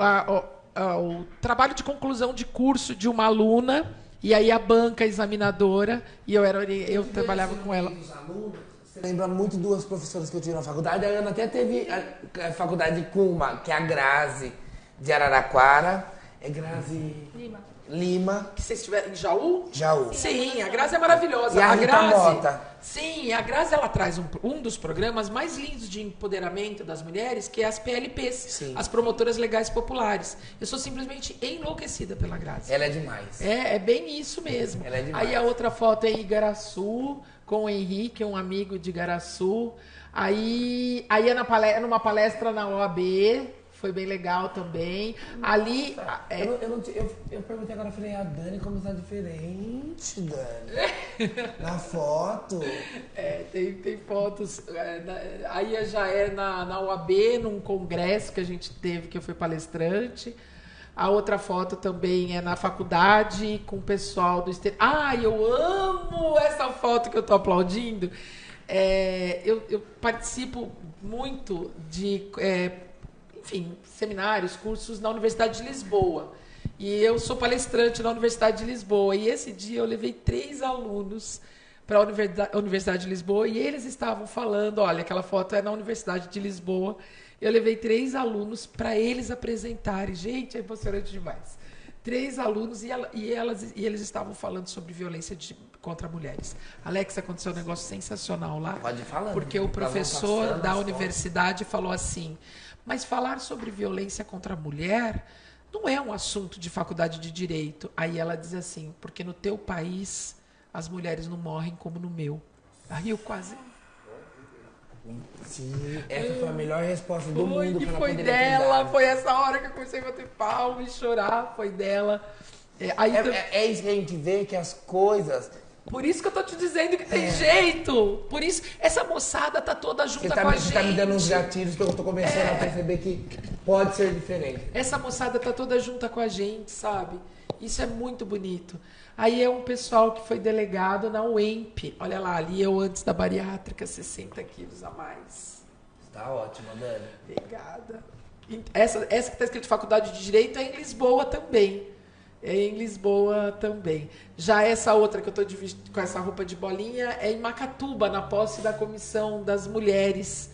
trabalho de conclusão de curso de uma aluna. E aí a banca examinadora, e eu trabalhava com ela. Você lembra muito 2 professoras que eu tive na faculdade. A Ana até teve a faculdade de Kuma, que é a Grazi, de Araraquara. É Grazi Lima. Que vocês estiveram em Jaú? Jaú. Sim, a Grazi é maravilhosa. E a Rita Mota. Sim, a Grazi ela traz um dos programas mais lindos de empoderamento das mulheres, que é as PLPs, Sim. as Promotoras Legais Populares. Eu sou simplesmente enlouquecida pela Grazi. Ela é demais. É bem isso mesmo. Ela é demais. Aí a outra foto é em Igaraçu, com o Henrique, um amigo de Igaraçu. Aí é numa palestra na OAB, foi bem legal também. Ali... Eu perguntei agora, eu falei, a Dani como está diferente, Dani. Na foto. Tem fotos. Aí já é na OAB, num congresso que a gente teve, que eu fui palestrante. A outra foto também é na faculdade, com o pessoal do exterior. Eu amo essa foto que eu tô aplaudindo. Eu participo muito de... enfim, seminários, cursos na Universidade de Lisboa. E eu sou palestrante na Universidade de Lisboa. E esse dia eu levei 3 alunos para a Universidade de Lisboa e eles estavam falando, olha, aquela foto é na Universidade de Lisboa. Eu levei 3 alunos para eles apresentarem. Gente, é emocionante demais. 3 alunos e eles estavam falando sobre violência contra mulheres. Alex, aconteceu um negócio sensacional lá. Pode falar. Porque o professor da universidade falou assim... Mas falar sobre violência contra a mulher não é um assunto de faculdade de direito. Aí ela diz assim, porque no teu país as mulheres não morrem como no meu. Aí eu quase... Sim, essa foi a melhor resposta do mundo. Que foi dela, foi essa hora que eu comecei a bater palma e chorar, foi dela. É isso que a gente vê, que as coisas... Por isso que eu tô te dizendo que tem jeito. Por isso, essa moçada tá toda junta com a gente. Você tá me dando uns gatilhos que eu tô começando a perceber que pode ser diferente. Essa moçada tá toda junta com a gente, sabe? Isso é muito bonito. Aí é um pessoal que foi delegado na UEMP. Olha lá, ali eu antes da bariátrica, 60 quilos a mais. Tá ótimo, Dani. Obrigada. Essa que está escrito Faculdade de Direito é em Lisboa também. Já essa outra que eu estou com essa roupa de bolinha é em Macatuba, na posse da Comissão das Mulheres,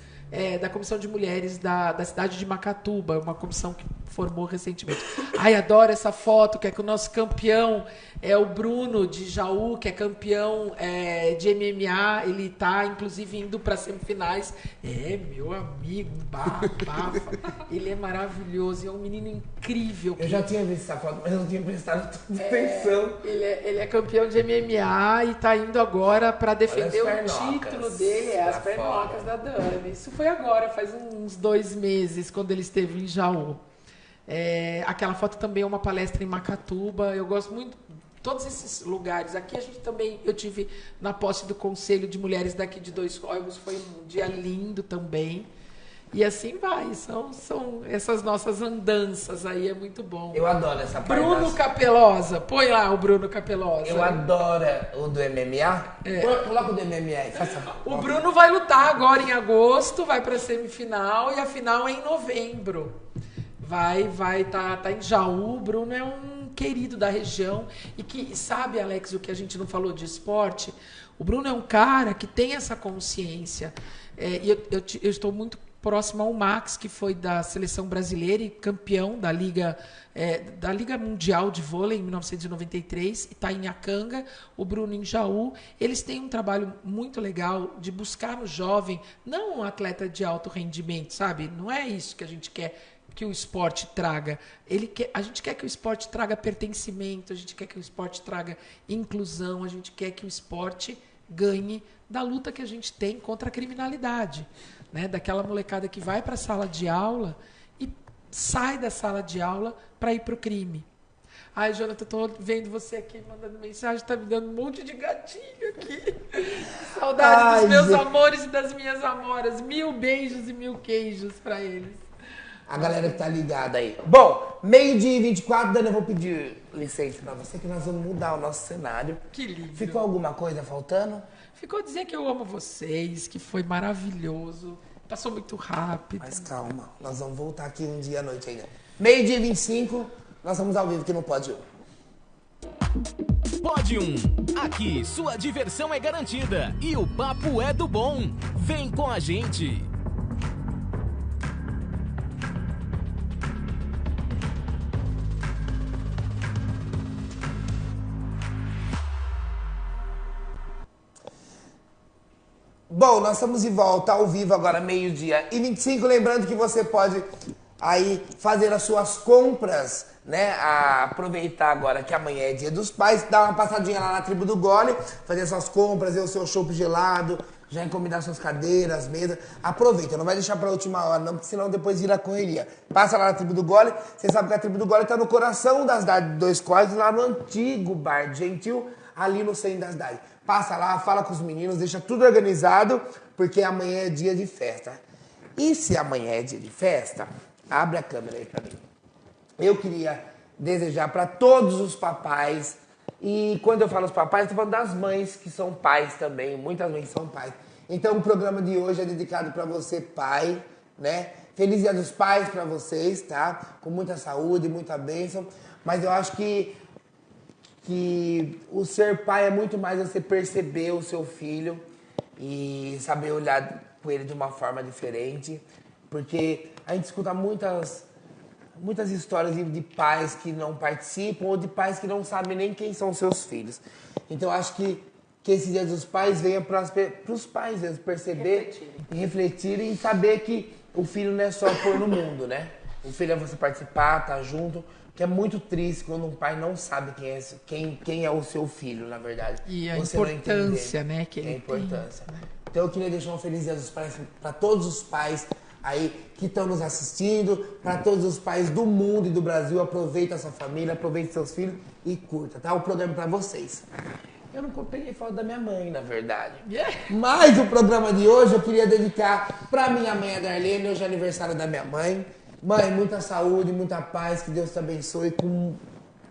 da Comissão de Mulheres da cidade de Macatuba, uma comissão que formou recentemente. Ai, adoro essa foto, que é que o nosso campeão é o Bruno de Jaú, que é campeão de MMA. Ele tá, inclusive, indo para semifinais. Meu amigo, bafa. Ele é maravilhoso, é um menino incrível. Eu já tinha visto essa foto, mas eu não tinha prestado tanta atenção. Ele é campeão de MMA e tá indo agora para defender o título dele. As pernocas da Dani. Isso foi agora, faz uns 2 meses, quando ele esteve em Jaú. Aquela foto também é uma palestra em Macatuba. Eu gosto muito de todos esses lugares. Aqui a gente também, eu tive na posse do Conselho de Mulheres daqui de Dois Córregos, foi um dia lindo também. E assim vai, são essas nossas andanças aí, é muito bom. Eu adoro essa parte. Bruno Capelosa, põe lá o Bruno Capelosa. Eu adoro o do MMA. Coloca o do MMA aí. O Bruno vai lutar agora em agosto, vai para a semifinal e a final é em novembro. Tá em Jaú. O Bruno é um querido da região e que sabe, Alex, o que a gente não falou de esporte. O Bruno é um cara que tem essa consciência. Eu estou muito próximo ao Max, que foi da seleção brasileira e campeão da Liga Mundial de Vôlei em 1993, e está em Acanga, o Bruno em Jaú. Eles têm um trabalho muito legal de buscar no jovem, não um atleta de alto rendimento, sabe? Não é isso que a gente quer que o esporte traga. A gente quer que o esporte traga pertencimento, a gente quer que o esporte traga inclusão, a gente quer que o esporte ganhe da luta que a gente tem contra a criminalidade. Né, daquela molecada que vai para a sala de aula e sai da sala de aula para ir para o crime. Ai, Jonathan, estou vendo você aqui mandando mensagem, está me dando um monte de gatilho aqui. Saudade dos meus amores e das minhas amoras. 1000 beijos e 1000 queijos para eles. A galera que tá ligada aí. Bom, 12h24, Dani, eu vou pedir licença para você que nós vamos mudar o nosso cenário. Que lindo. Ficou alguma coisa faltando? Ficou dizer que eu amo vocês, que foi maravilhoso, passou muito rápido. Mas calma, nós vamos voltar aqui um dia à noite ainda. 12h25, nós vamos ao vivo aqui no Pode 1. Pode 1. Aqui sua diversão é garantida e o papo é do bom. Vem com a gente. Bom, nós estamos de volta ao vivo agora, 12h25. Lembrando que você pode aí fazer as suas compras, né? Aproveitar agora que amanhã é Dia dos Pais, dar uma passadinha lá na Tribo do Gole, fazer suas compras, ver o seu chopp gelado, já encomendar suas cadeiras, mesas. Aproveita, não vai deixar pra última hora não, porque senão depois vira correria. Passa lá na Tribo do Gole. Você sabe que a Tribo do Gole tá no coração das cidades de Dois Córregos, lá no antigo Bar de Gentil, ali no centro das cidades. Passa lá, fala com os meninos, deixa tudo organizado, porque amanhã é dia de festa. E se amanhã é dia de festa, abre a câmera aí pra mim. Eu queria desejar para todos os papais, e quando eu falo os papais, eu tô falando das mães que são pais também, muitas mães são pais. Então o programa de hoje é dedicado para você, pai, né? Feliz Dia dos Pais para vocês, tá? Com muita saúde, muita bênção. Mas eu acho que o ser pai é muito mais você perceber o seu filho e saber olhar com ele de uma forma diferente. Porque a gente escuta muitas histórias de pais que não participam ou de pais que não sabem nem quem são seus filhos. Então, acho que esse Dia dos Pais venha para os pais mesmo perceber e refletirem e saber que o filho não é só pôr no mundo, né? O filho é você participar, estar junto, que é muito triste quando um pai não sabe quem é o seu filho, na verdade. E a você importância, né? Que ele a importância. Tem, né? Então, eu queria deixar um Feliz Dia dos Pais para todos os pais aí que estão nos assistindo, para todos os pais do mundo e do Brasil. Aproveita a sua família, aproveita seus filhos e curta, tá? O programa para vocês. Eu não peguei foto da minha mãe, na verdade. Mas o programa de hoje eu queria dedicar para minha mãe, a Darlene. Hoje é aniversário da minha mãe. Mãe, muita saúde, muita paz, que Deus te abençoe com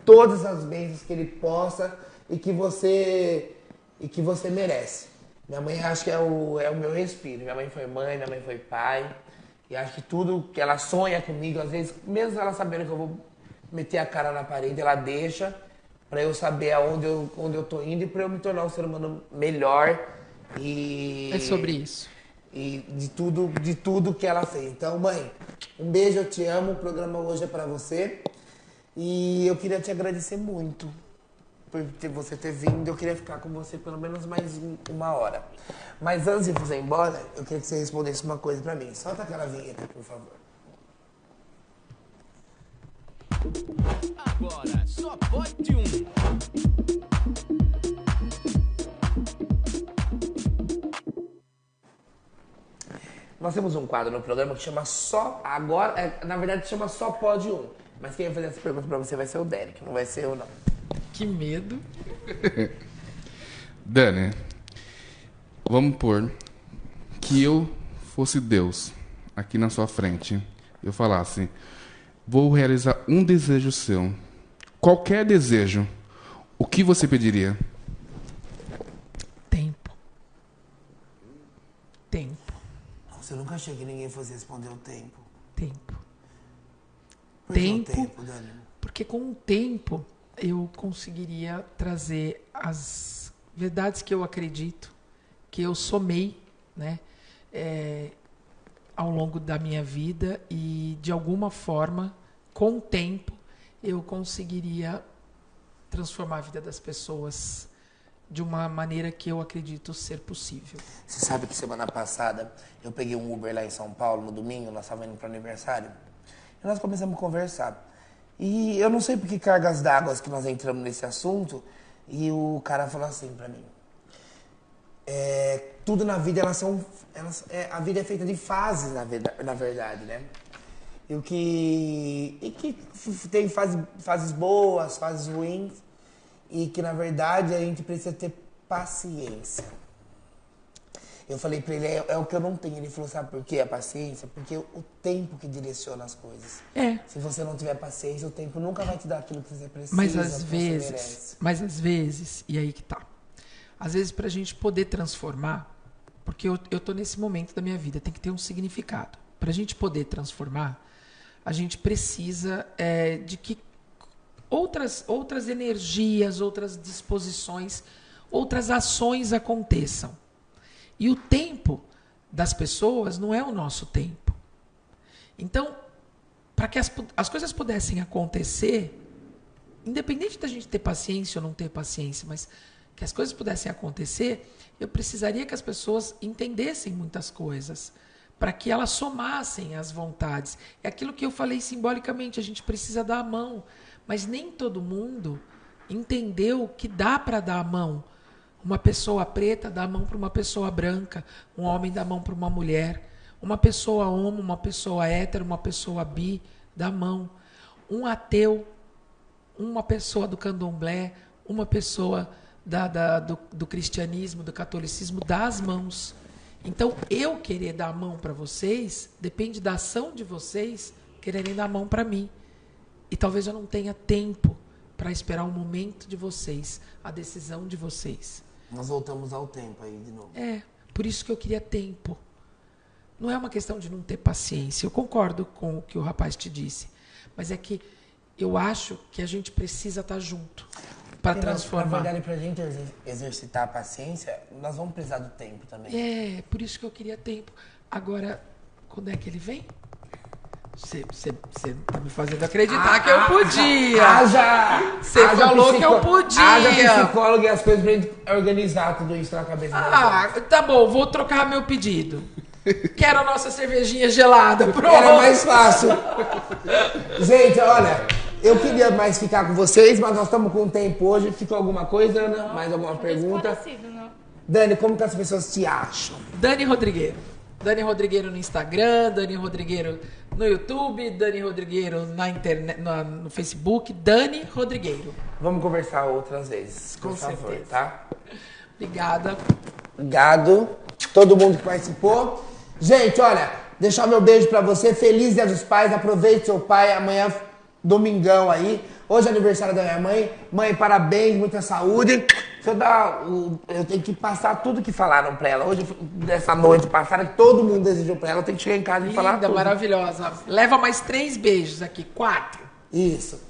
todas as bênçãos que Ele possa e que você merece. Minha mãe acho que é o meu respiro. Minha mãe foi mãe, minha mãe foi pai. E acho que tudo que ela sonha comigo, às vezes, mesmo ela sabendo que eu vou meter a cara na parede, ela deixa para eu saber onde eu tô indo e para eu me tornar um ser humano melhor. E é sobre isso. E de tudo que ela fez. Então, mãe, Um beijo, eu te amo. O programa hoje é pra você. E eu queria te agradecer muito por você ter vindo. Eu queria ficar com você pelo menos mais uma hora. Mas antes de você ir embora, eu queria que você respondesse uma coisa pra mim. Solta aquela vinheta, por favor. Agora só pode um. Nós temos um quadro no programa que chama Só... Agora, na verdade, chama Só Pode Um. Mas quem vai fazer essa pergunta pra você vai ser o Derek, não vai ser eu, não. Que medo. Dani, vamos pôr que eu fosse Deus aqui na sua frente. Eu falasse, vou realizar um desejo seu. Qualquer desejo. O que você pediria? Tempo. Tempo. Nossa, eu nunca achei que ninguém fosse responder o tempo. Tempo. Por que o Tempo, tempo, Dani? porque com o tempo eu conseguiria trazer as verdades que eu acredito, que eu somei, né, ao longo da minha vida e, de alguma forma, com o tempo, eu conseguiria transformar a vida das pessoas de uma maneira que eu acredito ser possível. Você sabe que semana passada eu peguei um Uber lá em São Paulo, no domingo, nós estávamos indo para o aniversário, e nós começamos a conversar. E eu não sei por que cargas d'água que nós entramos nesse assunto, e o cara falou assim para mim, tudo na vida, a vida é feita de fases, na verdade, né? E que tem fases boas, fases ruins, e que, na verdade, a gente precisa ter paciência. Eu falei pra ele, é o que eu não tenho. Ele falou, sabe por quê? A paciência? Porque o tempo que direciona as coisas. Se você não tiver paciência, o tempo nunca vai te dar aquilo que você precisa, mas que às você vezes, merece. e aí que tá. Às vezes, pra gente poder transformar, porque eu tô nesse momento da minha vida, tem que ter um significado. Pra gente poder transformar, a gente precisa de que outras energias, outras disposições, outras ações aconteçam. E o tempo das pessoas não é o nosso tempo. Então, para que as coisas pudessem acontecer, independente da gente ter paciência ou não ter paciência, mas que as coisas pudessem acontecer, eu precisaria que as pessoas entendessem muitas coisas, para que elas somassem as vontades. É aquilo que eu falei simbolicamente, a gente precisa dar a mão, mas nem todo mundo entendeu que dá para dar a mão. Uma pessoa preta dá a mão para uma pessoa branca, um homem dá a mão para uma mulher, uma pessoa homo, uma pessoa hétero, uma pessoa bi, dá a mão. Um ateu, uma pessoa do candomblé, uma pessoa do cristianismo, do catolicismo, dá as mãos. Então, eu querer dar a mão para vocês, depende da ação de vocês quererem dar a mão para mim. E talvez eu não tenha tempo para esperar o momento de vocês, a decisão de vocês. Nós voltamos ao tempo aí de novo. Por isso que eu queria tempo. Não é uma questão de não ter paciência. Eu concordo com o que o rapaz te disse. Mas é que eu acho que a gente precisa estar junto para transformar. Na verdade, para a gente exercitar a paciência, nós vamos precisar do tempo também. Por isso que eu queria tempo. Agora, quando é que ele vem? Você tá me fazendo acreditar que eu podia. Você falou que eu podia. Haja psicólogo e as coisas pra gente organizar tudo isso na cabeça da gente. Tá bom, vou trocar meu pedido. Quero a nossa cervejinha gelada. Pronto. Era mais fácil. Gente, olha, eu queria mais ficar com vocês, mas nós estamos com tempo hoje. Ficou alguma coisa, Ana? Mais alguma pergunta? Parecido, não? Dani, como que as pessoas te acham? Dani Rodrigueiro. Dani Rodrigueiro no Instagram, Dani Rodrigueiro no YouTube, Dani Rodrigueiro na internet, no Facebook, Dani Rodrigueiro. Vamos conversar outras vezes, por favor, certeza. tá? Obrigada. Obrigado. Todo mundo que participou. Gente, olha, deixar meu beijo pra você. Feliz Dia dos Pais. Aproveite seu pai. Amanhã, domingão aí. Hoje é aniversário da minha mãe. Mãe, parabéns, muita saúde. Eu tenho que passar tudo que falaram pra ela. Hoje, dessa noite passada, que todo mundo desejou pra ela, eu tenho que chegar em casa e falar tudo. Maravilhosa. Leva mais 3 beijos aqui, 4. Isso.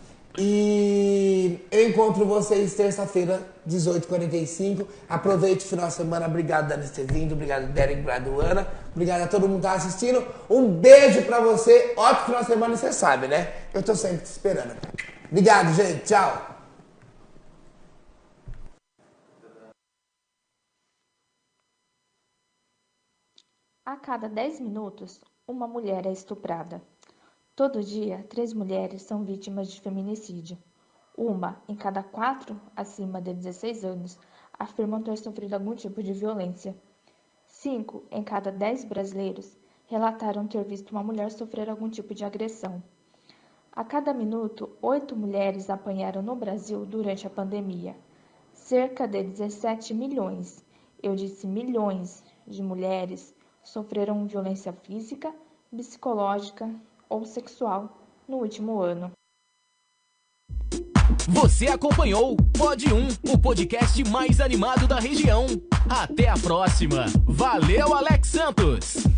E eu encontro vocês terça-feira, 18h45. Aproveite o final de semana. Obrigado, Dani Cezinho. Obrigado, Derek. Obrigado, Ana. Obrigado a todo mundo que tá assistindo. Um beijo pra você. Ótimo final de semana, você sabe, né? Eu tô sempre te esperando. Obrigado, gente. Tchau. A cada 10 minutos, uma mulher é estuprada. Todo dia, 3 mulheres são vítimas de feminicídio. Uma em cada 4 acima de 16 anos afirmam ter sofrido algum tipo de violência. 5 em cada 10 brasileiros relataram ter visto uma mulher sofrer algum tipo de agressão. A cada minuto, 8 mulheres apanharam no Brasil durante a pandemia. Cerca de 17 milhões, eu disse milhões, de mulheres sofreram violência física, psicológica ou sexual no último ano. Você acompanhou Pod 1, o podcast mais animado da região. Até a próxima. Valeu, Alex Santos!